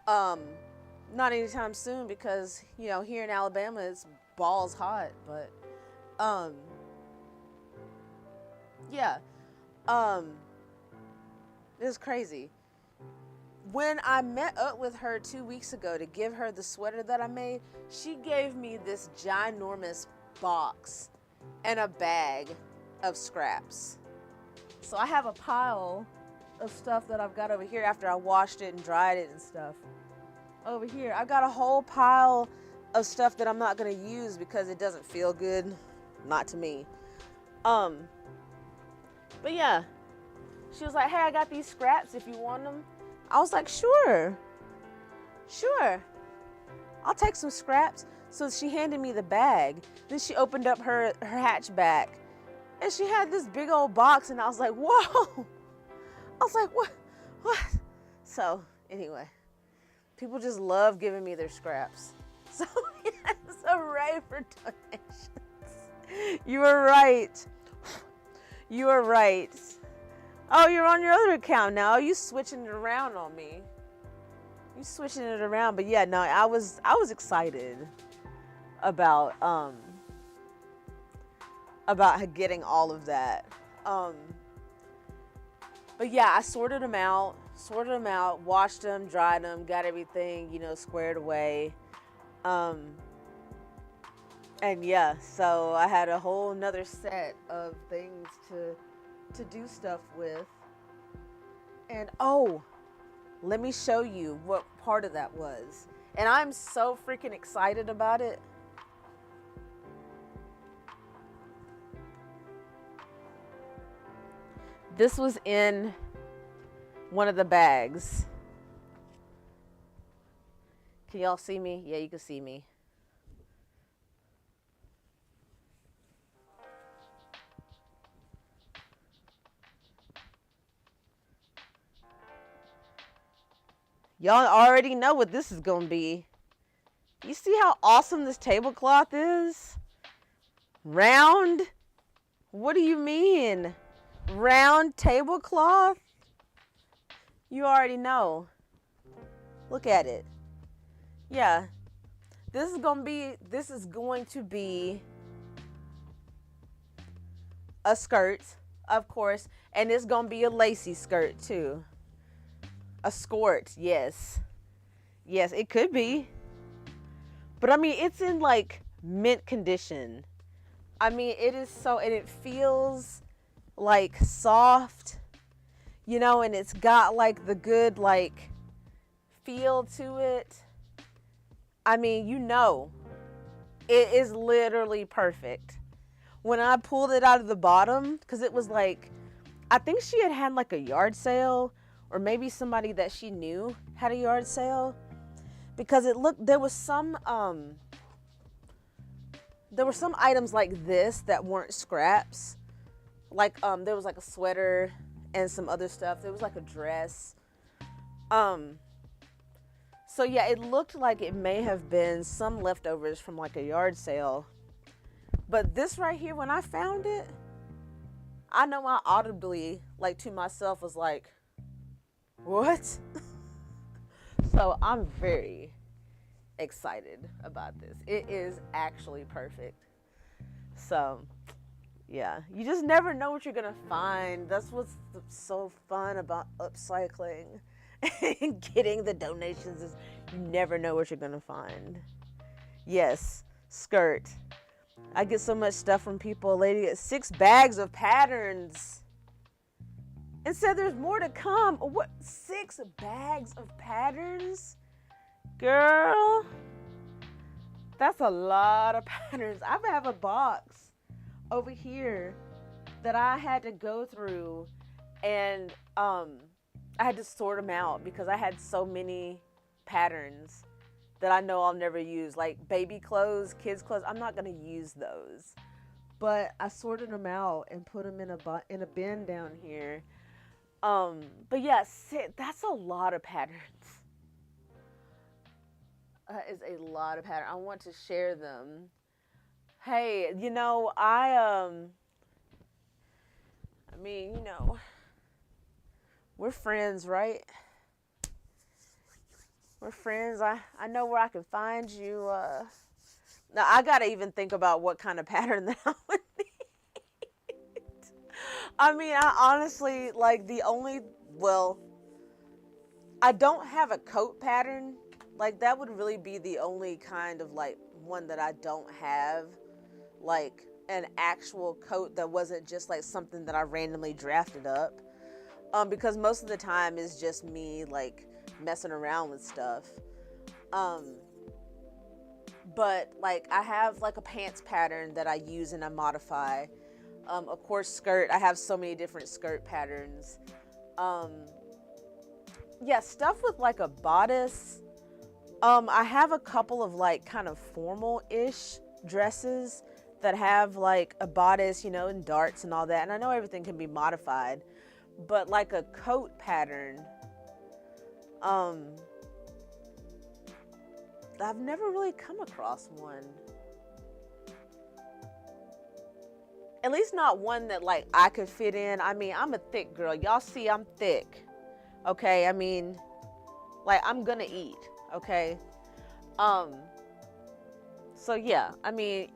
Not anytime soon because, you know, here in Alabama it's balls hot, but yeah. It's crazy. When I met up with her 2 weeks ago to give her the sweater that I made, she gave me this ginormous box and a bag of scraps. So I have a pile of stuff that I've got over here after I washed it and dried it and stuff. Over here, I've got a whole pile of stuff that I'm not gonna use because it doesn't feel good, not to me. But yeah, she was like, hey, I got these scraps if you want them. I was like, sure, I'll take some scraps. So she handed me the bag. Then she opened up her hatchback and she had this big old box, and I was like, whoa. I was like, what? So anyway, people just love giving me their scraps. So yes, hooray for donations. You were right. You were right. Oh, you're on your other account now. You switching it around on me. You switching it around. But yeah, no, I was excited about getting all of that. But yeah, I sorted them out. sorted them out, washed them, dried them, got everything, you know, squared away. And yeah, so I had a whole nother set of things to do stuff with. And oh, let me show you what part of that was. And I'm so freaking excited about it. This was in one of the bags. Can y'all see me? Yeah, you can see me. Y'all already know what this is gonna be. You see how awesome this tablecloth is? Round? What do you mean? Round tablecloth? You already know. Look at it. Yeah. This is going to be a skirt, of course, and it's going to be a lacy skirt too. A skirt, yes. Yes, it could be. But I mean, it's in like mint condition. I mean, it is so, and it feels like soft, you know, and it's got like the good like feel to it. I mean, you know, it is literally perfect. When I pulled it out of the bottom, because it was like, I think she had like a yard sale, or maybe somebody that she knew had a yard sale, because it looked, there were some items like this that weren't scraps. Like there was like a sweater and some other stuff. There was like a dress. So yeah, it looked like it may have been some leftovers from like a yard sale. But this right here, when I found it, I know I audibly, like to myself, was like, what? So I'm very excited about this. It is actually perfect. So yeah, you just never know what you're gonna find. That's what's so fun about upcycling and getting the donations, is you never know what you're gonna find. Yes, skirt. I get so much stuff from people. A lady gets 6 bags of patterns and said there's more to come. What? 6 bags of patterns? Girl, that's a lot of patterns. I have a box over here that I had to go through, and I had to sort them out because I had so many patterns that I know I'll never use, like baby clothes, kids clothes. I'm not gonna use those, but I sorted them out and put them in a bin down here. But yeah, that's a lot of patterns. That is a lot of patterns. I want to share them. Hey, you know, I mean, you know, we're friends, right? We're friends. I know where I can find you. Now, I got to even think about what kind of pattern that I would need. I mean, I honestly, like, I don't have a coat pattern. Like, that would really be the only kind of, like, one that I don't have. Like, an actual coat that wasn't just, like, something that I randomly drafted up. Because most of the time it's just me, like, messing around with stuff. But like I have like a pants pattern that I use and I modify. Of course, skirt. I have so many different skirt patterns. Yeah, stuff with like a bodice. I have a couple of like kind of formal-ish dresses that have like a bodice, you know, and darts and all that. And I know everything can be modified, but like a coat pattern, I've never really come across one. At least not one that like I could fit in. I mean, I'm a thick girl. Y'all see I'm thick. Okay? I mean, like I'm gonna eat, okay? So yeah, I mean,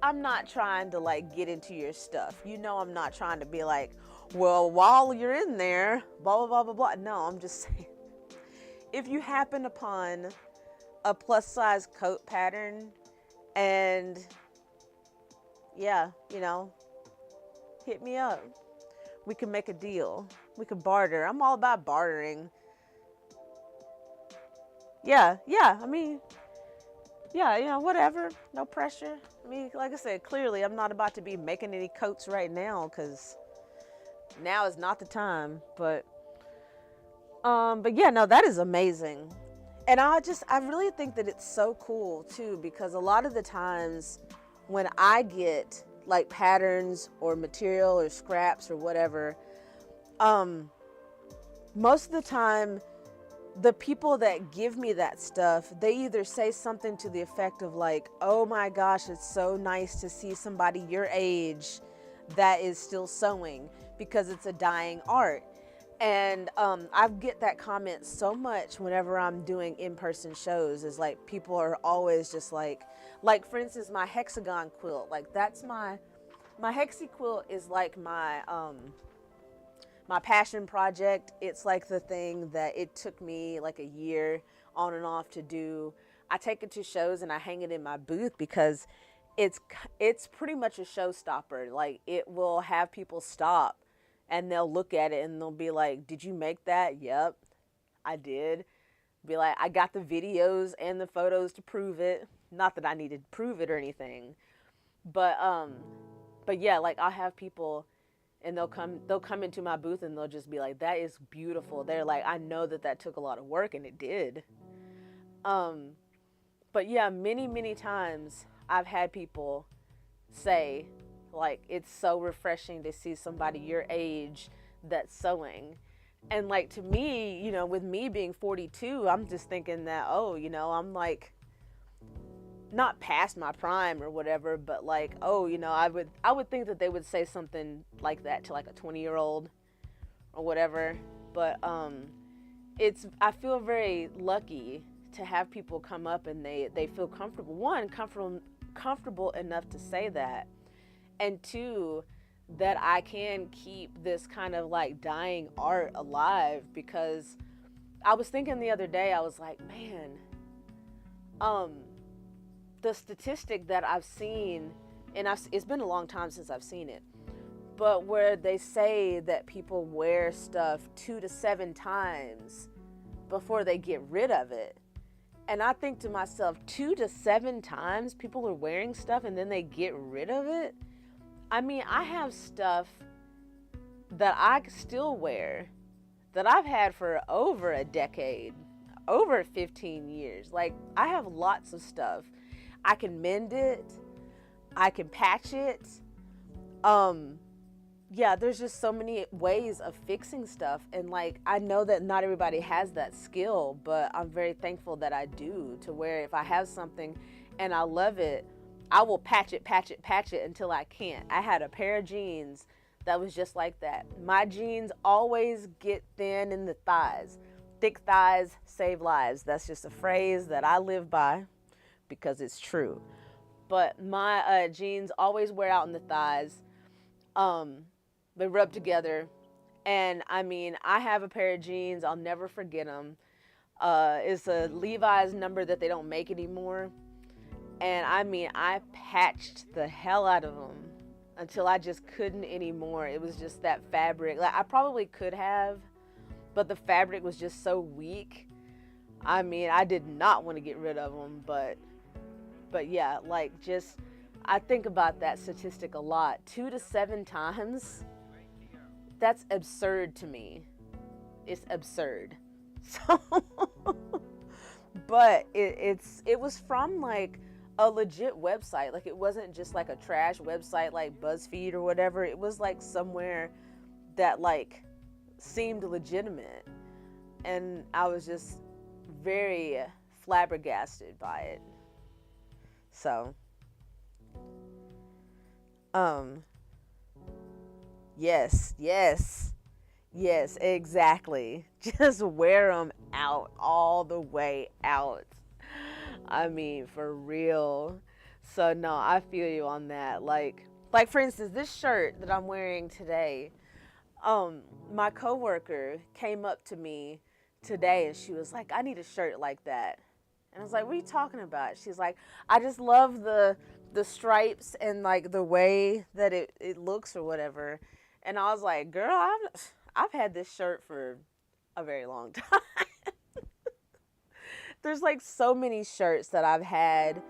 I'm not trying to like get into your stuff. I'm not trying to be like, well, while you're in there, blah blah blah blah blah. No, I'm just saying, if you happen upon a plus size coat pattern, and yeah, hit me up. We can make a deal. We can barter. I'm all about bartering. Yeah, yeah. I mean, yeah, whatever. No pressure. I mean, like I said, clearly I'm not about to be making any coats right now because now is not the time. But yeah, no, that is amazing. And I really think that it's so cool too, because a lot of the times when I get like patterns or material or scraps or whatever, most of the time the people that give me that stuff, they either say something to the effect of like, oh my gosh, it's so nice to see somebody your age that is still sewing because it's a dying art. And I get that comment so much whenever I'm doing in-person shows, is like people are always just like for instance, my hexagon quilt, like that's my hexi quilt is like my passion project. It's like the thing that it took me like a year on and off to do. I take it to shows and I hang it in my booth because it's pretty much a showstopper. Like it will have people stop and they'll look at it and they'll be like, "Did you make that?" "Yep, I did." Be like, "I got the videos and the photos to prove it." Not that I needed to prove it or anything, but yeah, like I'll have people and they'll come into my booth and they'll just be like, "That is beautiful." They're like, "I know that took a lot of work," and it did. um but yeah, many times I've had people say like, it's so refreshing to see somebody your age that's sewing. And like, to me, with me being 42, I'm just thinking that, oh, I'm like not past my prime or whatever, but like, oh, I would think that they would say something like that to like a 20-year-old or whatever. But I feel very lucky to have people come up and they feel comfortable. One, comfortable enough to say that, and two, that I can keep this kind of like dying art alive. Because I was thinking the other day, I was like, man, the statistic that I've seen, and it's been a long time since I've seen it, but where they say that people wear stuff 2 to 7 times before they get rid of it. And I think to myself, 2 to 7 times people are wearing stuff and then they get rid of it. I mean, I have stuff that I still wear that I've had for over a decade, over 15 years. Like, I have lots of stuff. I can mend it. I can patch it. Yeah, there's just so many ways of fixing stuff. And like, I know that not everybody has that skill, but I'm very thankful that I do, to where if I have something and I love it, I will patch it until I can't. I had a pair of jeans that was just like that. My jeans always get thin in the thighs. Thick thighs save lives. That's just a phrase that I live by because it's true. But my jeans always wear out in the thighs. They rub together. And I mean, I have a pair of jeans. I'll never forget them. It's a Levi's number that they don't make anymore. And I mean, I patched the hell out of them until I just couldn't anymore. It was just that fabric. Like, I probably could have, but the fabric was just so weak. I mean, I did not want to get rid of them, but yeah, like, just, I think about that statistic a lot. 2 to 7 times. That's absurd to me. It's absurd. So, but it was from like a legit website. Like, it wasn't just like a trash website like BuzzFeed or whatever. It was like somewhere that like seemed legitimate, and I was just very flabbergasted by it. So, yes, exactly. Just wear them out, all the way out. I mean, for real. So no, I feel you on that. Like for instance, this shirt that I'm wearing today, my coworker came up to me today and she was like, "I need a shirt like that." And I was like, "What are you talking about?" She's like, "I just love the stripes and like the way that it looks or whatever." And I was like, "Girl, I've had this shirt for a very long time." There's like so many shirts that I've had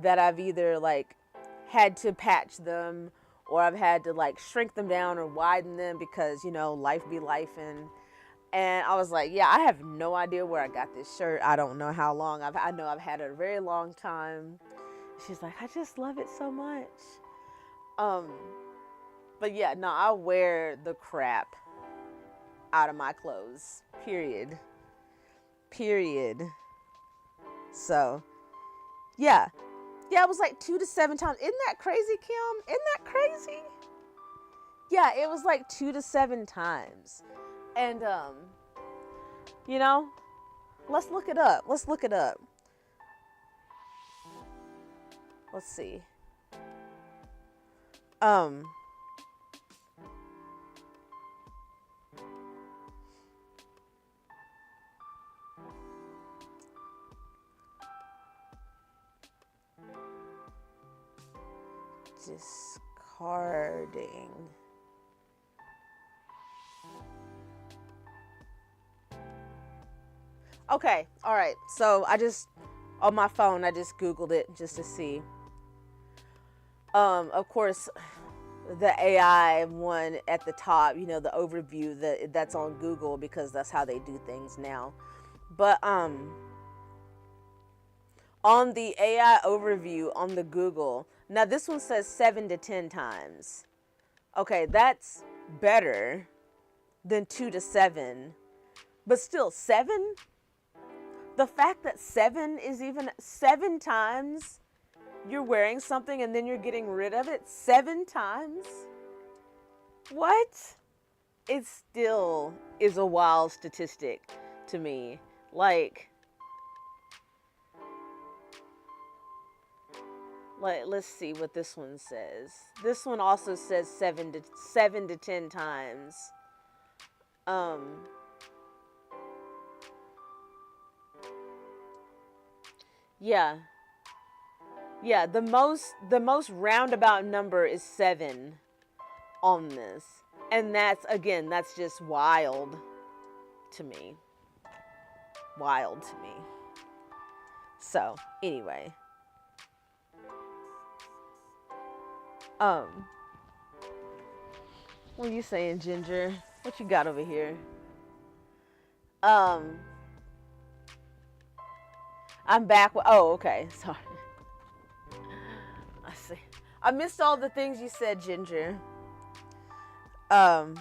that I've either like had to patch them or I've had to like shrink them down or widen them because, you know, life be life. And I was like, yeah, I have no idea where I got this shirt. I don't know how long. I know I've had it a very long time. She's like, I just love it so much. Um, but yeah, no, I wear the crap out of my clothes. Period. Period. So, yeah. Yeah, it was like 2 to 7 times. Isn't that crazy, Kim? Isn't that crazy? Yeah, it was like 2 to 7 times. And, you know, let's look it up. Let's look it up. Let's see. Discarding. Okay, all right. So on my phone, I just Googled it just to see. Of course, the AI one at the top, you know, the overview that's on Google because that's how they do things now. But on the AI overview on the Google, now this one says 7 to 10 times. Okay, that's better than 2 to 7. But still 7? The fact that 7 is even 7 times you're wearing something and then you're getting rid of it 7 times? What? It still is a wild statistic to me. Like, let's see what this one says. This one also says 7 to 10 times. Yeah. Yeah, the most roundabout number is 7 on this. And that's just wild to me. Wild to me. So, anyway. What are you saying, Ginger? What you got over here? I'm back. Oh, okay. Sorry. I see. I missed all the things you said, Ginger. I'm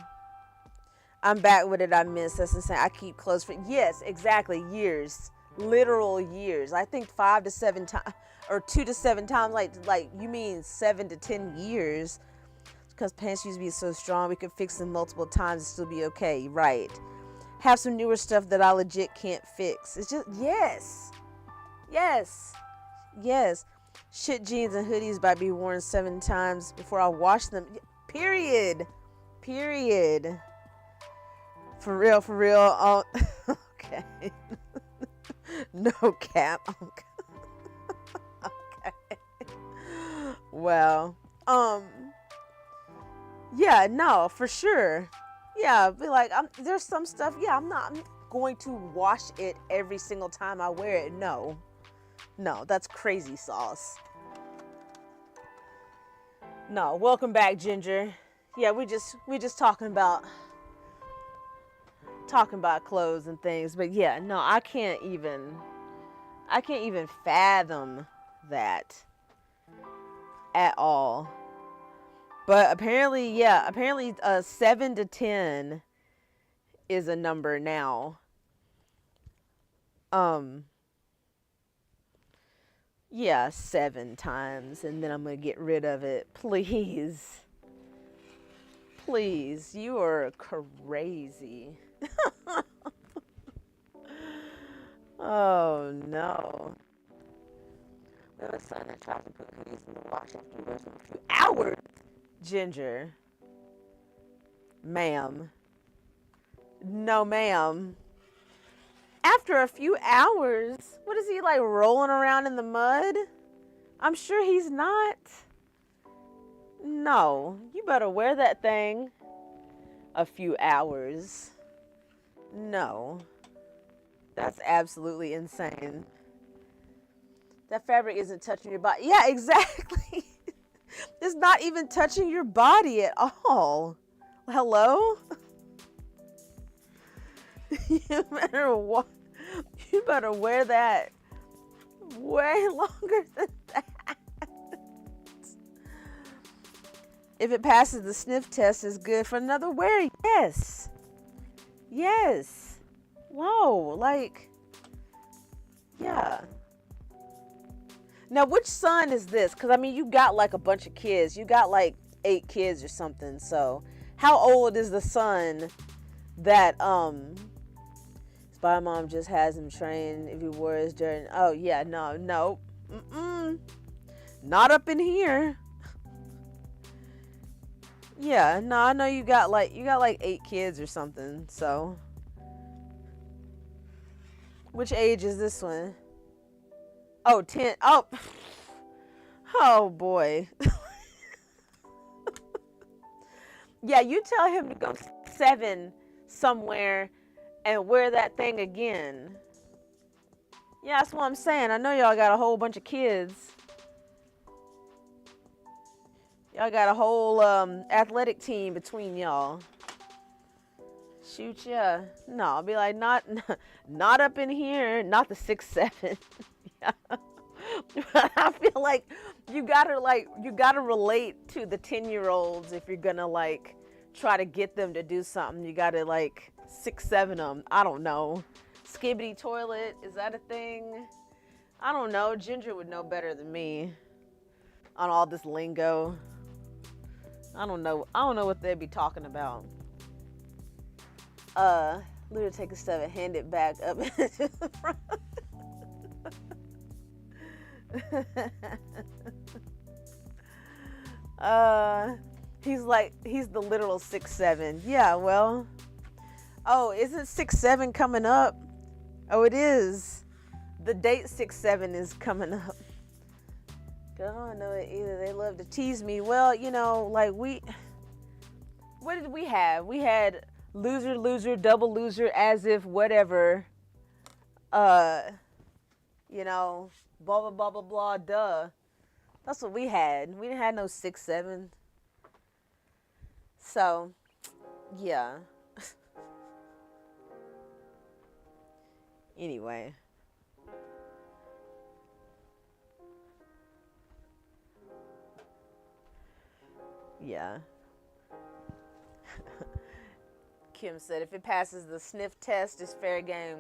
back with it. I missed. That's insane. I keep close for yes, exactly. Years, literal years. I think 5 to 7 times, or 2 to 7 times. Like you mean 7 to 10 years? Because pants used to be so strong, we could fix them multiple times and still be okay. Right. Have some newer stuff that I legit can't fix. It's just yes. Shit jeans and hoodies might be worn 7 times before I wash them. Period. For real. Oh, okay. No cap. Okay. Well, yeah, no, for sure. Yeah, be like, there's some stuff. Yeah, I'm going to wash it every single time I wear it. No, that's crazy sauce. No, welcome back, Ginger. Yeah, we just talking about clothes and things, but yeah, no, I can't even fathom that at all. But apparently 7 to 10 is a number now. Yeah, 7 times, and then I'm gonna get rid of it. Please, you are crazy. Oh no. We have a son that tries to put hoodies in the wash after he wears them a few hours. Ginger. Ma'am. No, ma'am. After a few hours? What is he, like, rolling around in the mud? I'm sure he's not. No. You better wear that thing a few hours. No. That's absolutely insane. That fabric isn't touching your body. Yeah, exactly. It's not even touching your body at all. Hello? You better wear that way longer than that. If it passes the sniff test, it's good for another wear. Yes. Yes. Whoa, like, yeah. Now, which son is this? Because, I mean, you got, like, a bunch of kids. You got, like, 8 kids or something. So, how old is the son that, Spy Mom just has him trained if he wore his during... Oh, yeah, no. Not up in here. Yeah, no, I know you got, like, 8 kids or something, so... Which age is this one? Oh, 10. Oh boy. Yeah, you tell him to go 7 somewhere and wear that thing again. Yeah, that's what I'm saying. I know y'all got a whole bunch of kids. Y'all got a whole athletic team between y'all. Shoot ya. No, I'll be like, not up in here. Not the 6'7". Yeah. I feel like you gotta relate to the 10-year-olds if you're gonna like try to get them to do something. You gotta like 6'7" them. I don't know. Skibbity toilet, is that a thing? I don't know. Ginger would know better than me on all this lingo. I don't know what they'd be talking about. Luda, take a step and hand it back up into the front. He's the literal 6'7". Yeah, well. Oh, isn't 6'7" coming up? Oh, it is. The date 6'7" is coming up. I don't know it either. They love to tease me. Well, you know, like what did we have? We had loser, double loser, as if whatever. You know, blah, blah, blah, blah, blah, duh. That's what we had. We didn't have no 6'7". So, yeah. Anyway. Yeah. Kim said if it passes the sniff test, it's fair game.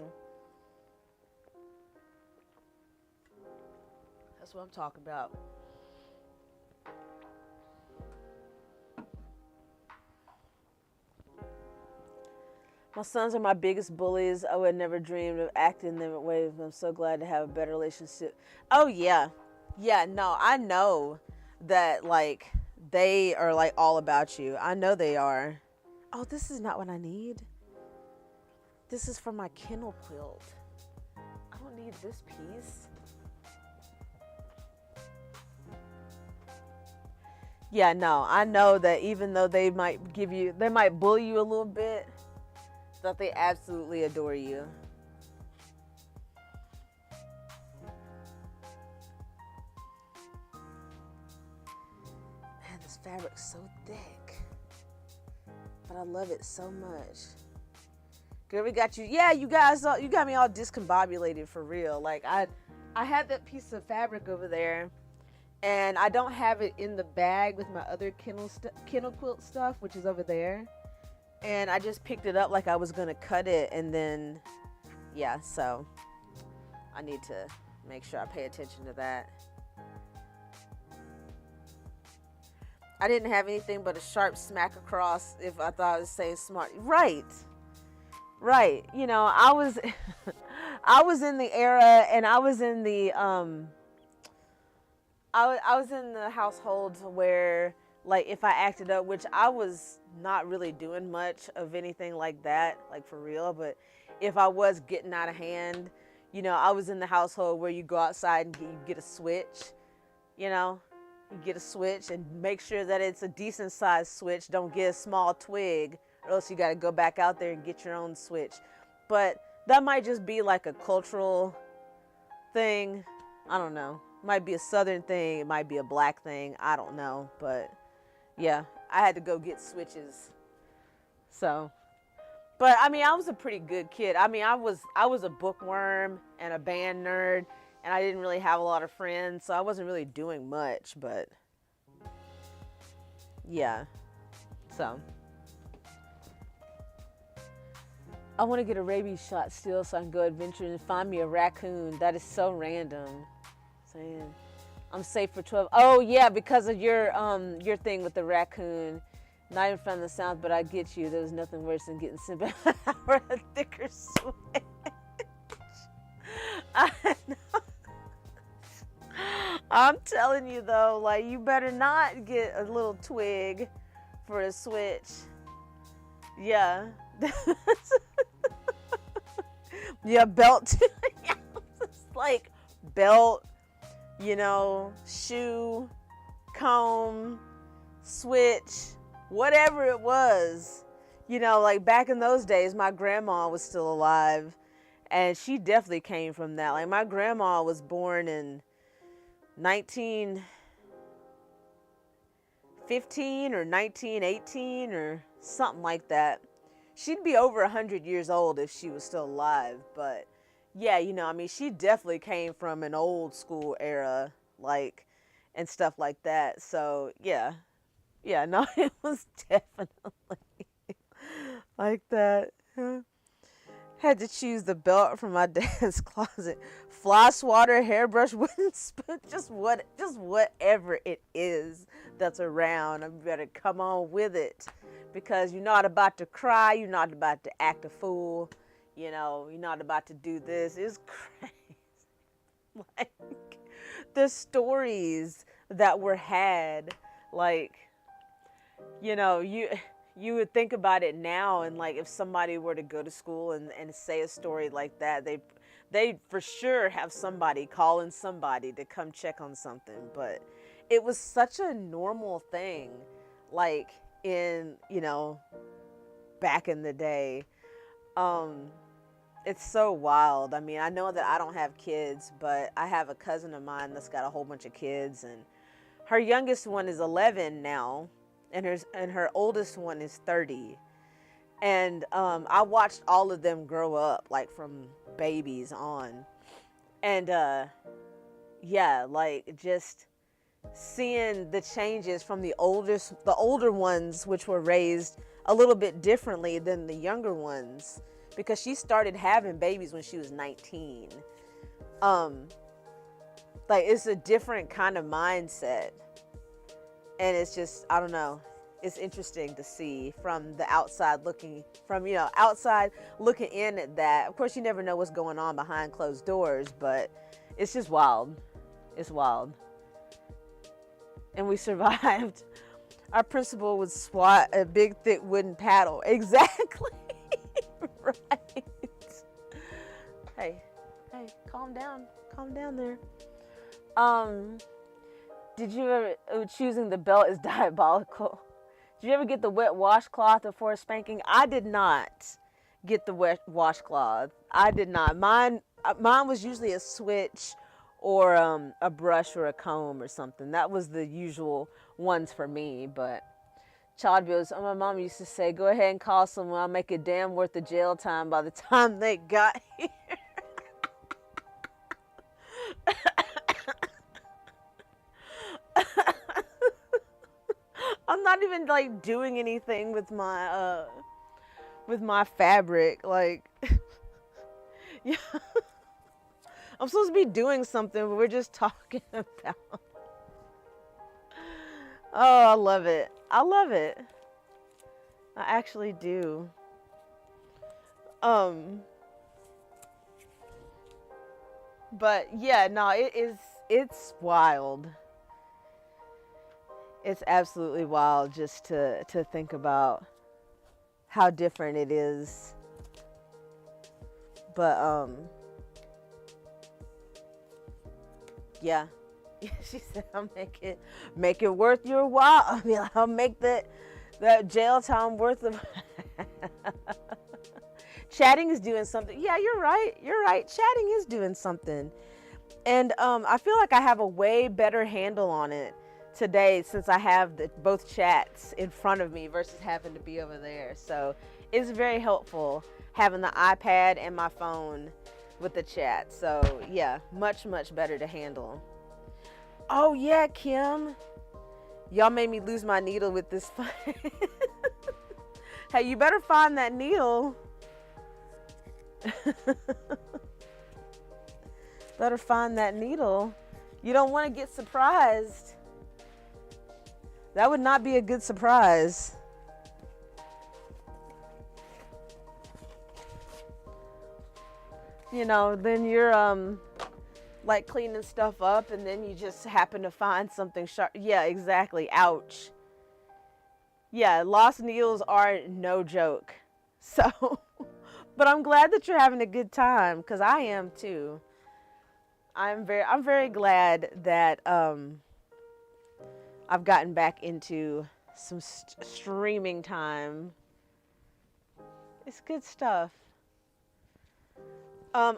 That's what I'm talking about. My sons are my biggest bullies. I would never dreamed of acting them ways. I'm so glad to have a better relationship. Oh, yeah. Yeah, no, I know that, like, they are, like, all about you. I know they are. Oh, this is not what I need. This is for my kennel quilt. I don't need this piece. Yeah, no, I know that even though they might bully you a little bit, that they absolutely adore you. Man, this fabric's so thick. But I love it so much. Girl, we got you. Yeah, you guys, you got me all discombobulated for real. Like, I had that piece of fabric over there. And I don't have it in the bag with my other kennel quilt stuff, which is over there. And I just picked it up like I was going to cut it. And then, yeah, so I need to make sure I pay attention to that. I didn't have anything but a sharp smack across if I thought I was saying smart. Right. You know, I was in the era, and I was in the, I was in the household where, like, if I acted up, which I was not really doing much of anything like that, like for real, but if I was getting out of hand, I was in the household where you go outside and you get a switch, you know, you get a switch and make sure that it's a decent sized switch. Don't get a small twig, or else you got to go back out there and get your own switch. But that might just be like a cultural thing. I don't know. Might be a southern thing. It might be a black thing. I don't know. But yeah, I had to go get switches. So, but I mean, I was a pretty good kid. I mean, I was a bookworm and a band nerd, and I didn't really have a lot of friends, so I wasn't really doing much. But yeah, so I want to get a rabies shot still, so I can go adventuring and find me a raccoon. That is so random. Saying I'm safe for 12. Oh yeah, because of your thing with the raccoon. Not even from the South, but I get you. There was nothing worse than getting sent back for a thicker switch. I know. I'm telling you though, like, you better not get a little twig for a switch. Yeah. Yeah, belt. It's like belt, shoe, comb, switch, whatever it was. Like back in those days, my grandma was still alive, and she definitely came from that. Like, my grandma was born in 1915 or 1918 or something like that. She'd be over 100 years old if she was still alive. But yeah, I mean, she definitely came from an old school era, like, and stuff like that. So yeah, no, it was definitely like that. Yeah. Had to choose the belt from my dad's closet. Floss, water, hairbrush, wooden spoon, just whatever it is that's around. I better come on with it, because you're not about to cry, you're not about to act a fool, you're not about to do this. It's crazy. Like, the stories that were had, like, you would think about it now, and like, if somebody were to go to school and say a story like that, they for sure have somebody calling somebody to come check on something. But it was such a normal thing, like, in back in the day. It's so wild. I mean, I know that I don't have kids, but I have a cousin of mine that's got a whole bunch of kids, and her youngest one is 11 now, and her oldest one is 30. And I watched all of them grow up, like, from babies on. And yeah, like, just seeing the changes from the older ones, which were raised a little bit differently than the younger ones, because she started having babies when she was 19. Like, it's a different kind of mindset. And it's just, I don't know, it's interesting to see from the outside looking, outside looking in at that. Of course, you never know what's going on behind closed doors, but it's just wild. It's wild. And we survived. Our principal would swat a big, thick wooden paddle. Exactly. Right. Hey, calm down there. Did you ever, choosing the belt is diabolical. Did you ever get the wet washcloth before spanking? I did not get the wet washcloth. I did not. Mine was usually a switch or a brush or a comb or something. That was the usual ones for me. But child abuse, my mom used to say, go ahead and call someone. I'll make a damn worth of jail time by the time they got here. I'm not even like doing anything with my fabric, like, yeah. I'm supposed to be doing something, but we're just talking about. Oh, I love it. I actually do. But yeah, no, it's wild. It's absolutely wild just to think about how different it is. But yeah. She said, "I'll make it worth your while. I mean, I'll make that jail time worth of." Chatting is doing something. Yeah, you're right. You're right. Chatting is doing something, and I feel like I have a way better handle on it today since I have both chats in front of me versus having to be over there. So it's very helpful having the iPad and my phone with the chat. So yeah, much better to handle. Oh yeah, Kim. Y'all made me lose my needle with this. Hey, you better find that needle. Better find that needle. You don't want to get surprised. That would not be a good surprise. You know, then you're like cleaning stuff up and then you just happen to find something sharp. Yeah, exactly. Ouch. Yeah, lost needles are no joke. So, but I'm glad that you're having a good time because I am too. I'm very glad that I've gotten back into some streaming time. It's good stuff.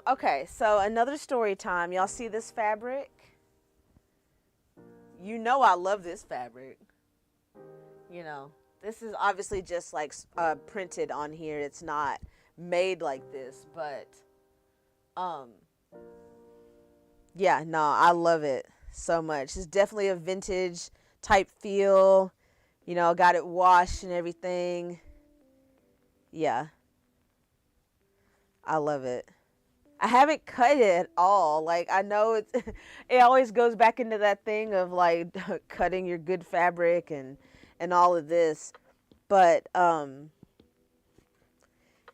Okay, so another story time. Y'all see this fabric? You know I love this fabric. You know, this is obviously just like printed on here. It's not made like this, but yeah, no, I love it so much. It's definitely a vintage type feel. You know, got it washed and everything. Yeah. I love it. I haven't cut it at all. Like, I know it's it always goes back into that thing of like cutting your good fabric and all of this. But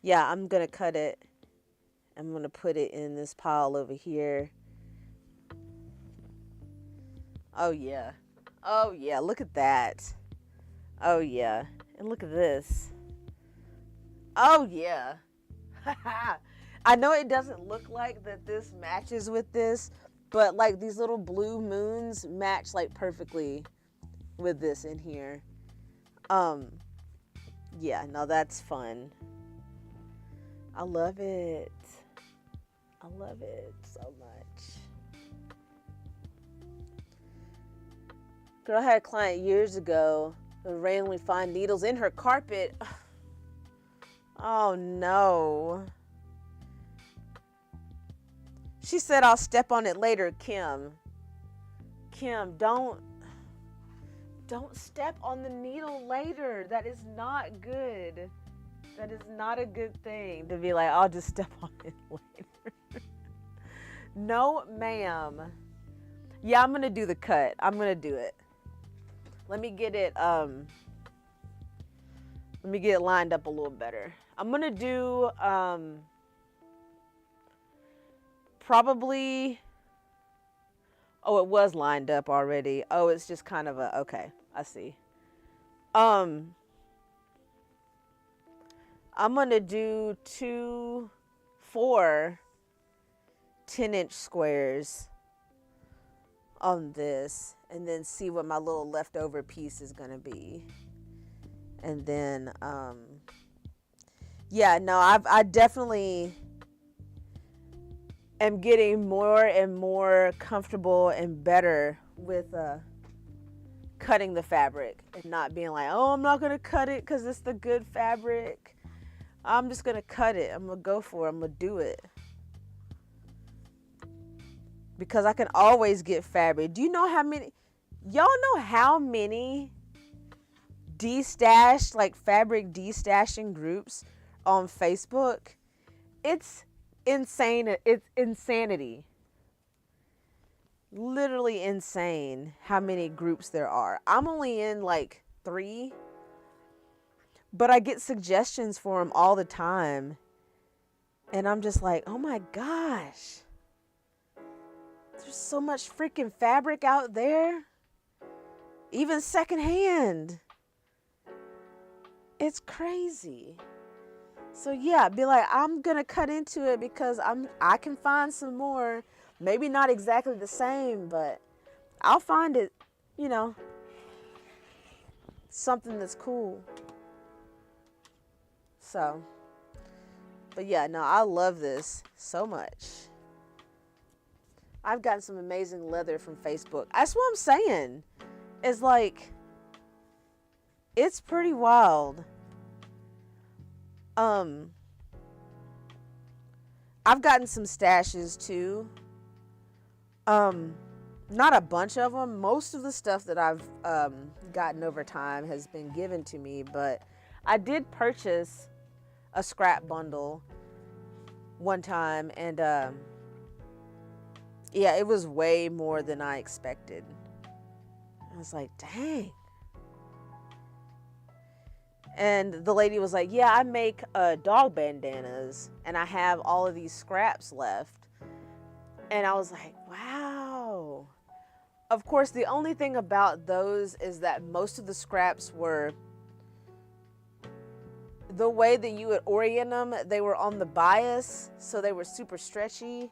yeah, I'm going to cut it. I'm going to put it in this pile over here. Oh yeah. Oh yeah, look at that. Oh yeah. And look at this. Oh yeah. I know it doesn't look like that this matches with this, but like these little blue moons match like perfectly with this in here. Yeah, no, that's fun. I love it. I love it so much. Girl, I had a client years ago who would randomly find needles in her carpet. Oh no. She said, "I'll step on it later." Kim, don't step on the needle later. That is not good. That is not a good thing to be like, "I'll just step on it later." No, ma'am. Yeah, I'm gonna do the cut. I'm gonna do it. Let me get it lined up a little better. I'm gonna do probably, oh, it was lined up already. Oh, it's just kind of a, okay, I see. I'm gonna do 4 10-inch squares on this and then see what my little leftover piece is gonna be. And then yeah, no, I definitely am getting more and more comfortable and better with cutting the fabric and not being like, "Oh, I'm not gonna cut it because it's the good fabric. I'm just gonna cut it. I'm gonna go for it. I'm gonna do it." Because I can always get fabric. Do you know how many, y'all know how many de-stash, like fabric de-stashing groups on Facebook? It's insane. It's insanity. Literally insane how many groups there are. I'm only in like 3, but I get suggestions for them all the time. And I'm just like, oh my gosh. There's so much freaking fabric out there. even secondhand. It's crazy. So yeah, be like, I'm gonna cut into it because I can find some more. Maybe not exactly the same, but I'll find it, you know, something that's cool. So, but yeah, no, I love this so much. I've gotten some amazing leather from Facebook. That's what I'm saying. It's like, it's pretty wild. I've gotten some stashes too. Not a bunch of them. Most of the stuff that I've gotten over time has been given to me, but I did purchase a scrap bundle one time, and yeah, it was way more than I expected. I was like, dang. And the lady was like, yeah, I make dog bandanas, and I have all of these scraps left. And I was like, wow. Of course, the only thing about those is that most of the scraps were the way that you would orient them. They were on the bias, so they were super stretchy.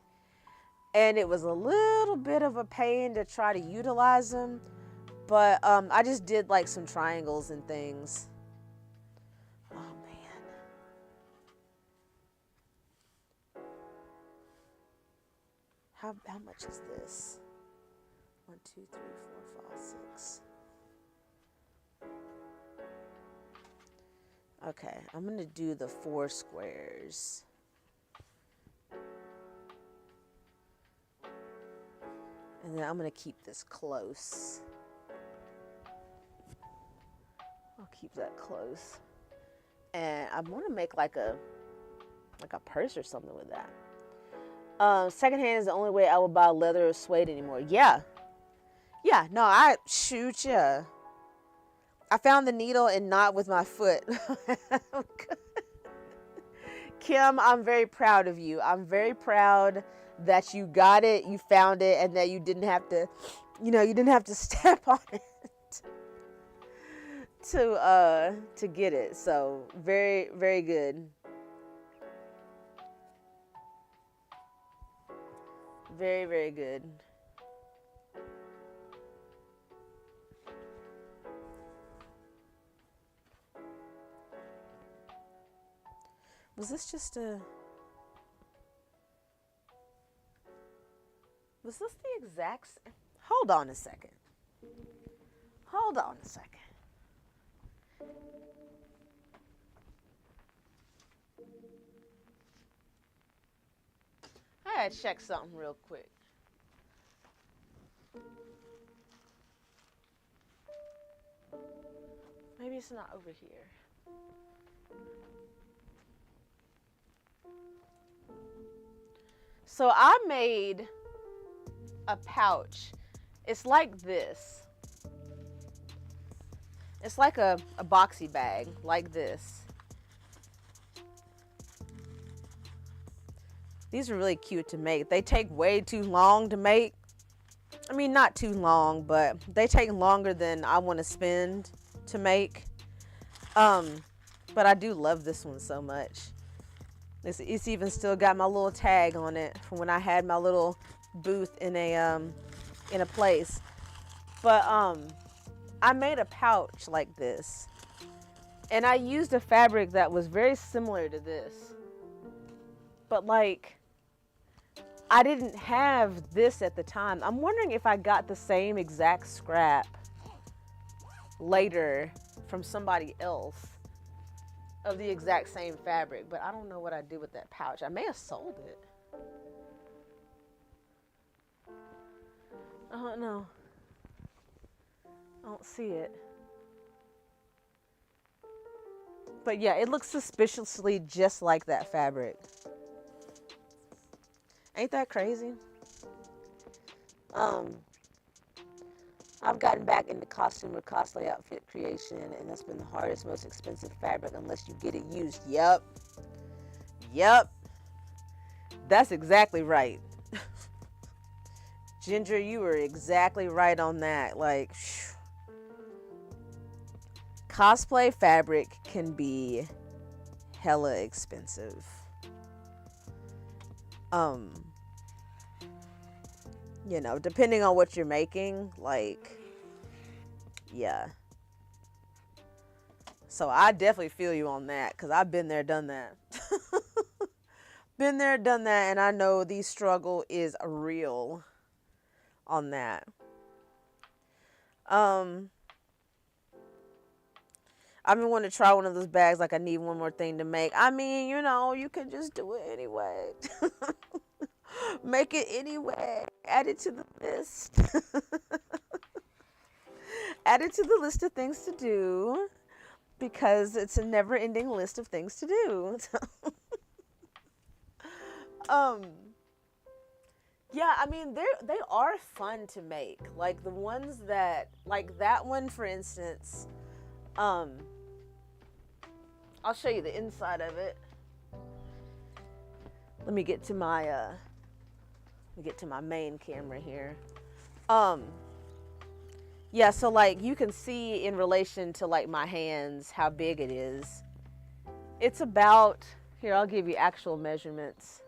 And it was a little bit of a pain to try to utilize them. But I just did like some triangles and things. Oh, man. How much is this? 1, 2, 3, 4, 5, 6. Okay, I'm going to do the 4 squares. And then I'm going to keep this close. I'll keep that close. And I want to make like a purse or something with that. Secondhand is the only way I will buy leather or suede anymore. Yeah. Yeah, no, I found the needle and knot with my foot. Kim, I'm very proud of you. I'm very proud that you got it, you found it, and that you didn't have to, you didn't have to step on it to get it. So very, very good. Very, very good. Was this just a... Was this the exact... Hold on a second. Hold on a second. I gotta check something real quick. Maybe it's not over here. So I made a pouch. It's like this. It's like a boxy bag, like this. These are really cute to make. They take way too long to make. I mean, not too long, but they take longer than I want to spend to make. But I do love this one so much. It's even still got my little tag on it from when I had my little booth in a place. But I made a pouch like this, and I used a fabric that was very similar to this, but like I didn't have this at the time. I'm wondering if I got the same exact scrap later from somebody else of the exact same fabric, but I don't know what I did with that pouch. I may have sold it. I don't know. I don't see it. But yeah, it looks suspiciously just like that fabric. Ain't that crazy? I've gotten back into costume or cosplay outfit creation, and that's been the hardest, most expensive fabric unless you get it used. Yep. That's exactly right. Ginger, you were exactly right on that. Like, cosplay fabric can be hella expensive. You know, depending on what you're making, like, yeah. So I definitely feel you on that, because I've been there, done that. Been there, done that, and I know the struggle is real on that. I've been wanting to try one of those bags, like I need one more thing to make. I mean, you know, you can just do it anyway. Make it anyway. Add it to the list. Add it to the list of things to do, because it's a never-ending list of things to do. Yeah, I mean, they are fun to make. Like the ones that, like that one, for instance. I'll show you the inside of it. Let me get to my main camera here. Yeah, so like you can see in relation to like my hands how big it is. It's about, here, I'll give you actual measurements.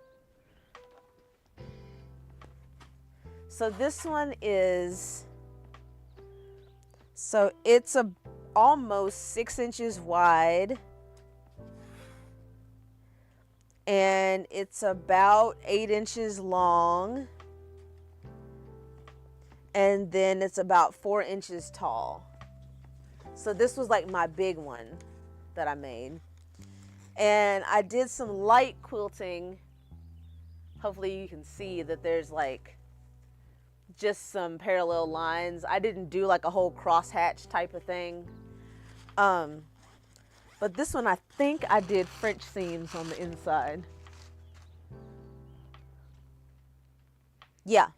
So this one is, so it's almost 6 inches wide, and it's about 8 inches long, and then it's about 4 inches tall. So this was like my big one that I made, and I did some light quilting. Hopefully you can see that there's like just some parallel lines. I didn't do like a whole crosshatch type of thing. But this one, I think I did French seams on the inside. Yeah.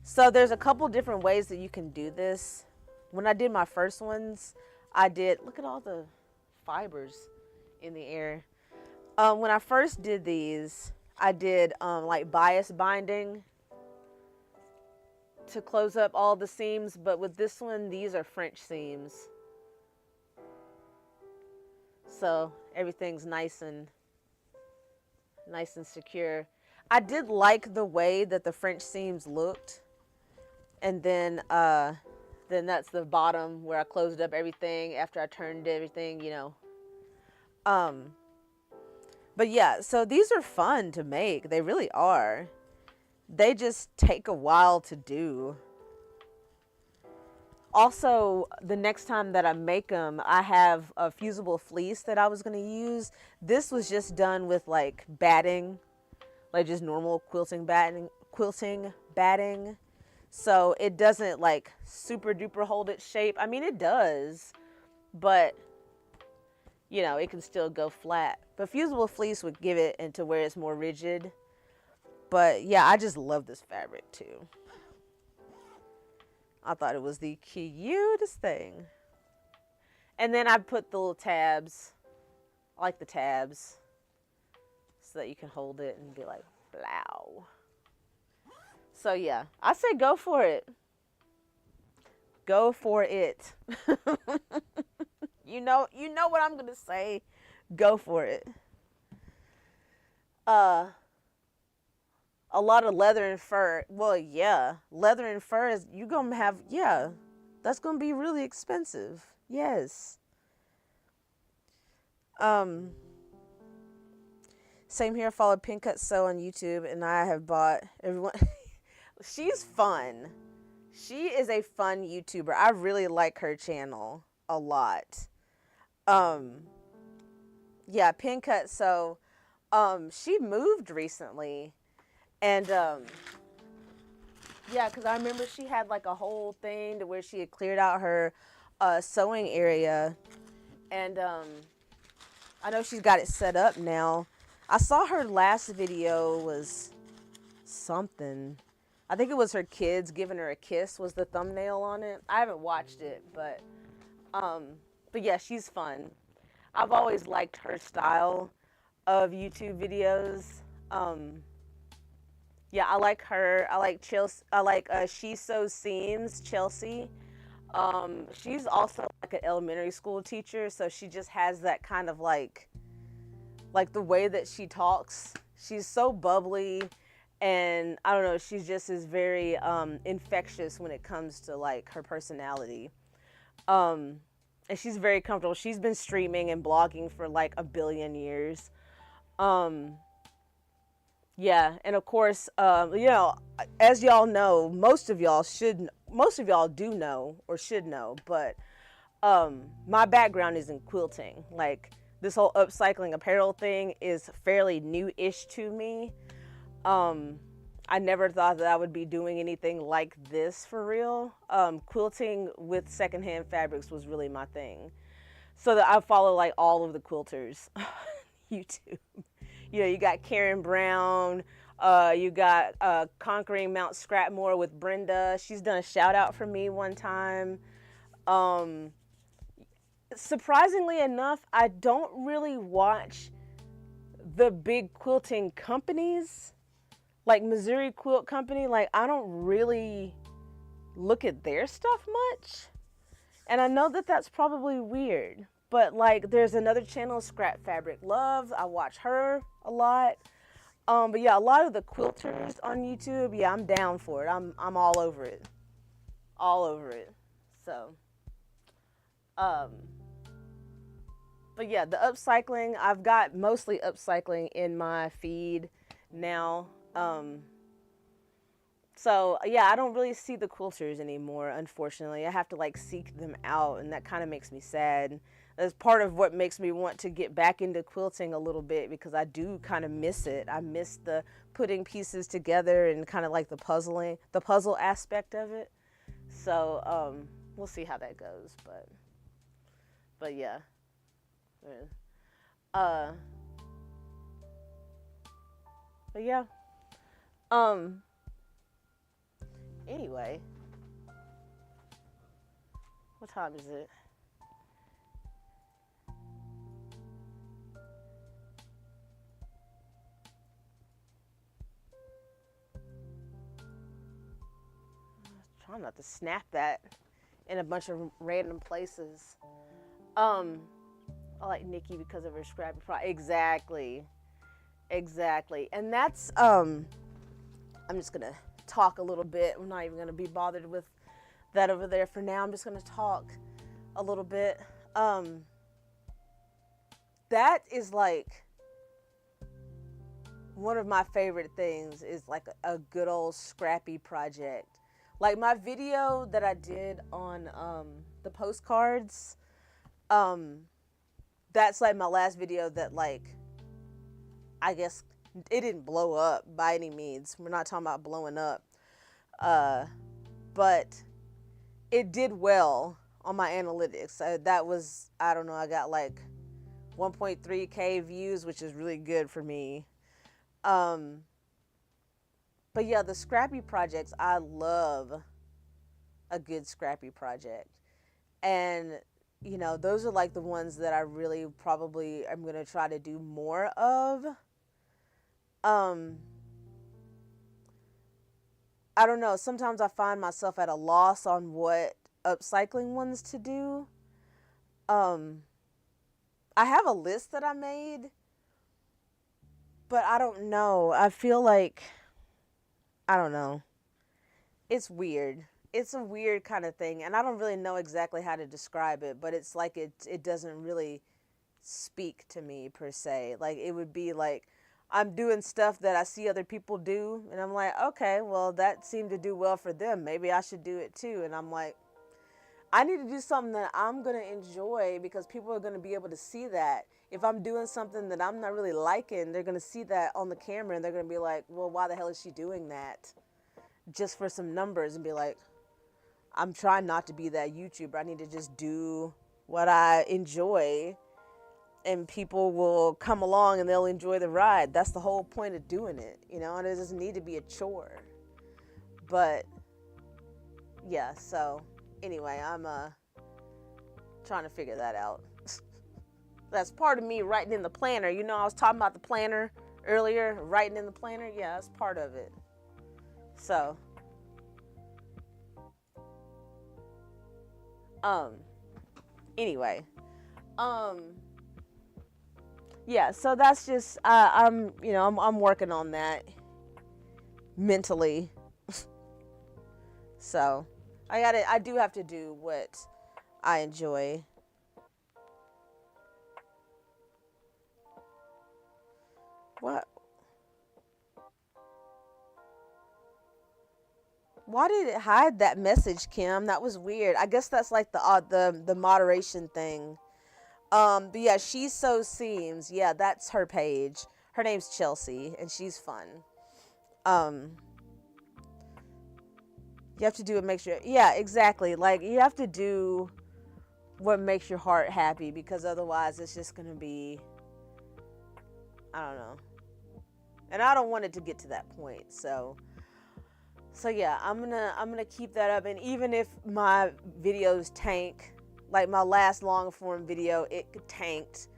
So there's a couple different ways that you can do this. When I did my first ones, I did, look at all the fibers in the air. When I first did these, I did like bias binding to close up all the seams, but with this one, these are French seams. So everything's nice and secure. I did like the way that the French seams looked. And then that's the bottom where I closed up everything after I turned everything, you know. But yeah, so these are fun to make. They really are. They just take a while to do. Also, the next time that I make them, I have a fusible fleece that I was going to use. This was just done with like batting, like just normal quilting batting. So it doesn't like super duper hold its shape. I mean, it does, but you know, it can still go flat. But fusible fleece would give it into where it's more rigid. But yeah, I just love this fabric too. I thought it was the cutest thing. And then I put the little tabs. I like the tabs so that you can hold it and be like, blow. So yeah, I say go for it. Go for it. You know what I'm gonna say. Go for it. A lot of leather and fur. Well, yeah, leather and fur is, you're gonna have, yeah, that's gonna be really expensive. Yes. Same here. Follow Pin Cut Sew on YouTube, and I have bought everyone. She's fun. She is a fun YouTuber. I really like her channel a lot. Yeah, Pin Cut Sew. She moved recently. And, yeah, because I remember she had like a whole thing to where she had cleared out her sewing area. And I know she's got it set up now. I saw her last video was something. I think it was her kids giving her a kiss was the thumbnail on it. I haven't watched it, but yeah, she's fun. I've always liked her style of YouTube videos. Yeah, I like her. I like Chelsea. I like She Sews Seams, Chelsea. She's also like an elementary school teacher, so she just has that kind of like the way that she talks. She's so bubbly, and I don't know, she's just is very infectious when it comes to like her personality. Um, and she's very comfortable. She's been streaming and blogging for like a billion years. Um, yeah, and of course, you know, as y'all know, most of y'all do know or should know, but my background is in quilting. Like this whole upcycling apparel thing is fairly new-ish to me. Um, I never thought that I would be doing anything like this for real. Quilting with secondhand fabrics was really my thing. So that I follow like all of the quilters on YouTube. You know, you got Karen Brown, you got Conquering Mount Scrapmore with Brenda. She's done a shout out for me one time. Um, Surprisingly enough, I don't really watch the big quilting companies like Missouri Quilt Company. Like, I don't really look at their stuff much. And I know that that's probably weird. But like, there's another channel, Scrap Fabric Love. I watch her a lot. But yeah, a lot of the quilters on YouTube, yeah, I'm down for it. I'm all over it. All over it. So, um, but yeah, the upcycling, I've got mostly upcycling in my feed now. So yeah, I don't really see the quilters anymore, unfortunately. I have to like seek them out, and that kind of makes me sad. That's part of what makes me want to get back into quilting a little bit, because I do kind of miss it. I miss the putting pieces together and kind of like the puzzle aspect of it. So we'll see how that goes, but yeah. Uh, but yeah. Um. Anyway, what time is it? Trying not to snap that in a bunch of random places. Um, I like Nikki because of her scrappy pride. Exactly, exactly, and that's I'm just gonna talk a little bit. I'm not even gonna be bothered with that over there for now. I'm just gonna talk a little bit. That is like one of my favorite things, is like a good old scrappy project. Like my video that I did on the postcards, that's like my last video that, like, I guess it didn't blow up by any means. We're not talking about blowing up. But it did well on my analytics. That was, I don't know, I got like 1.3K views, which is really good for me. But yeah, the scrappy projects, I love a good scrappy project. And, you know, those are like the ones that I really probably am going to try to do more of. I don't know. Sometimes I find myself at a loss on what upcycling ones to do. I have a list that I made, but I don't know. I feel like, I don't know. It's weird. It's a weird kind of thing, and I don't really know exactly how to describe it, but it's like it doesn't really speak to me per se. Like, it would be like I'm doing stuff that I see other people do, and I'm like, okay, well, that seemed to do well for them. Maybe I should do it too. And I'm like, I need to do something that I'm going to enjoy, because people are going to be able to see that. If I'm doing something that I'm not really liking, they're going to see that on the camera, and they're going to be like, well, why the hell is she doing that? Just for some numbers, and be like, I'm trying not to be that YouTuber. I need to just do what I enjoy, and people will come along and they'll enjoy the ride. That's the whole point of doing it, you know, and it doesn't need to be a chore. But yeah, so anyway, I'm trying to figure that out. That's part of me writing in the planner. You know, I was talking about the planner earlier, writing in the planner. Yeah, that's part of it. So Um, anyway, um, yeah, so that's just, I'm working on that mentally. So I do have to do what I enjoy. What? Why did it hide that message, Kim? That was weird. I guess that's like the moderation thing. But yeah, She So Seems. Yeah, that's her page. Her name's Chelsea, and she's fun. Um, you have to do what makes you. Yeah, exactly. Like you have to do what makes your heart happy, because otherwise it's just gonna be, I don't know. And I don't want it to get to that point. So yeah, I'm gonna keep that up. And even if my videos tank, like my last long form video, it tanked,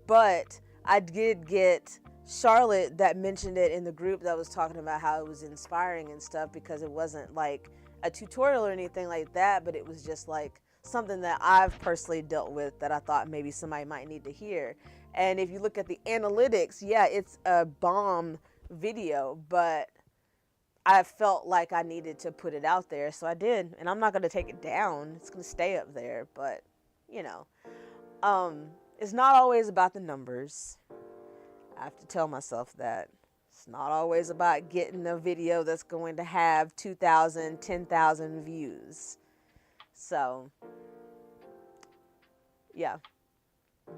but I did get Charlotte that mentioned it in the group that was talking about how it was inspiring and stuff, because it wasn't like a tutorial or anything like that, but it was just like something that I've personally dealt with that I thought maybe somebody might need to hear. And if you look at the analytics, yeah, it's a bomb video, but I felt like I needed to put it out there, so I did. And I'm not going to take it down. It's going to stay up there, but you know, it's not always about the numbers. I have to tell myself that. It's not always about getting a video that's going to have 2,000, 10,000 views. So, yeah.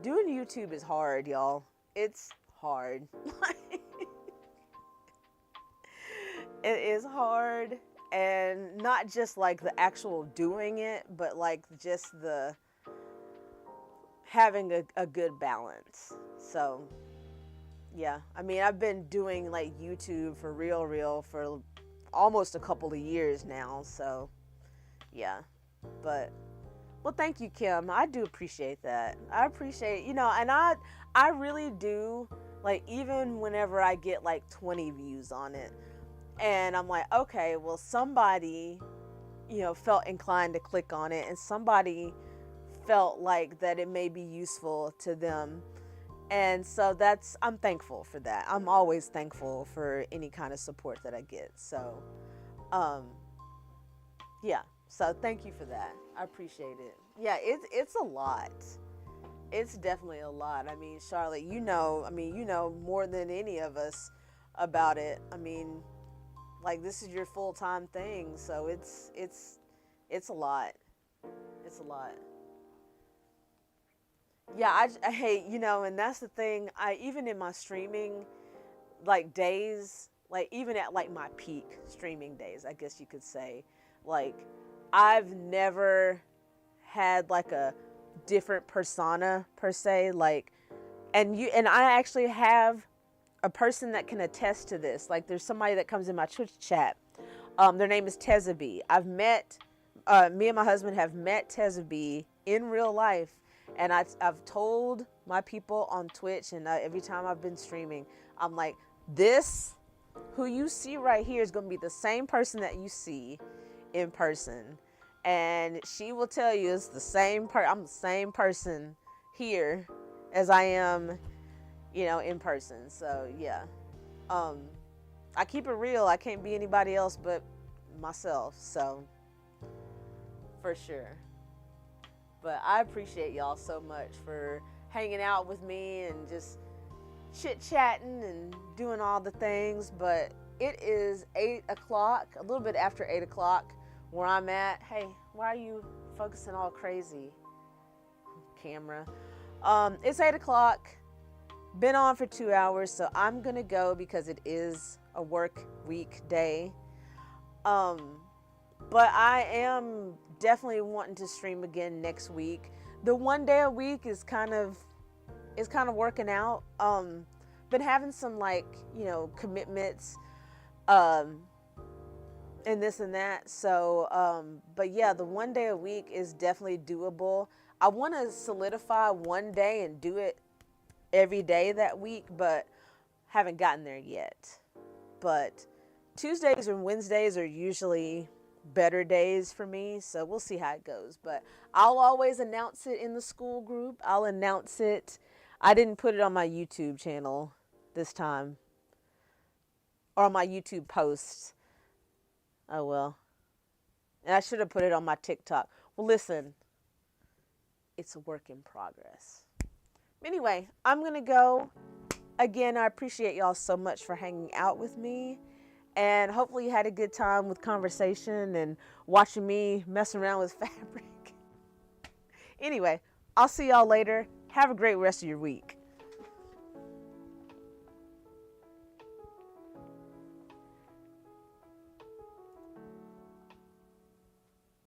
Doing YouTube is hard, y'all. It's hard. It is hard, and not just like the actual doing it, but like just the having a good balance. So yeah, I mean, I've been doing like YouTube for real for almost a couple of years now. So yeah, but well, thank you, Kim. I do appreciate that. I appreciate, and I really do, like, even whenever I get like 20 views on it, and I'm like, okay, well, somebody, felt inclined to click on it, and somebody felt like that it may be useful to them. And so I'm thankful for that. I'm always thankful for any kind of support that I get. So, yeah. So thank you for that. I appreciate it. Yeah, it's a lot. It's definitely a lot. I mean, Charlotte, you know more than any of us about it. I mean, like, this is your full-time thing, so it's a lot. It's a lot. Yeah, I hate, and that's the thing. Even in my streaming, like, days, like, even at like my peak streaming days, I guess you could say, like, I've never had like a different persona per se, like, and I actually have a person that can attest to this. Like, there's somebody that comes in my Twitch chat. Their name is Tezabi. Me and my husband have met Tezabi in real life, and I've told my people on Twitch, and every time I've been streaming, I'm like, this, who you see right here, is going to be the same person that you see in person. And she will tell you it's the same I'm the same person here as I am, in person. So yeah, I keep it real. I can't be anybody else but myself. So for sure. But I appreciate y'all so much for hanging out with me and just chit-chatting and doing all the things. But it is 8 o'clock, a little bit after 8 o'clock where I'm at. Hey, why are you focusing all crazy, camera? It's 8 o'clock. Been on for 2 hours, so I'm going to go because it is a work week day. But I am definitely wanting to stream again next week. The one day a week is kind of working out. Been having some, like, commitments, and this and that. So, but yeah, the one day a week is definitely doable. I want to solidify one day and do it every day that week, but haven't gotten there yet. But Tuesdays and Wednesdays are usually better days for me. So we'll see how it goes. But I'll always announce it in the school group. I'll announce it. I didn't put it on my YouTube channel this time, or on my YouTube posts. Oh well. And I should have put it on my TikTok. Well, listen, it's a work in progress. Anyway, I'm going to go. Again, I appreciate y'all so much for hanging out with me. And hopefully you had a good time with conversation and watching me mess around with fabric. Anyway, I'll see y'all later. Have a great rest of your week.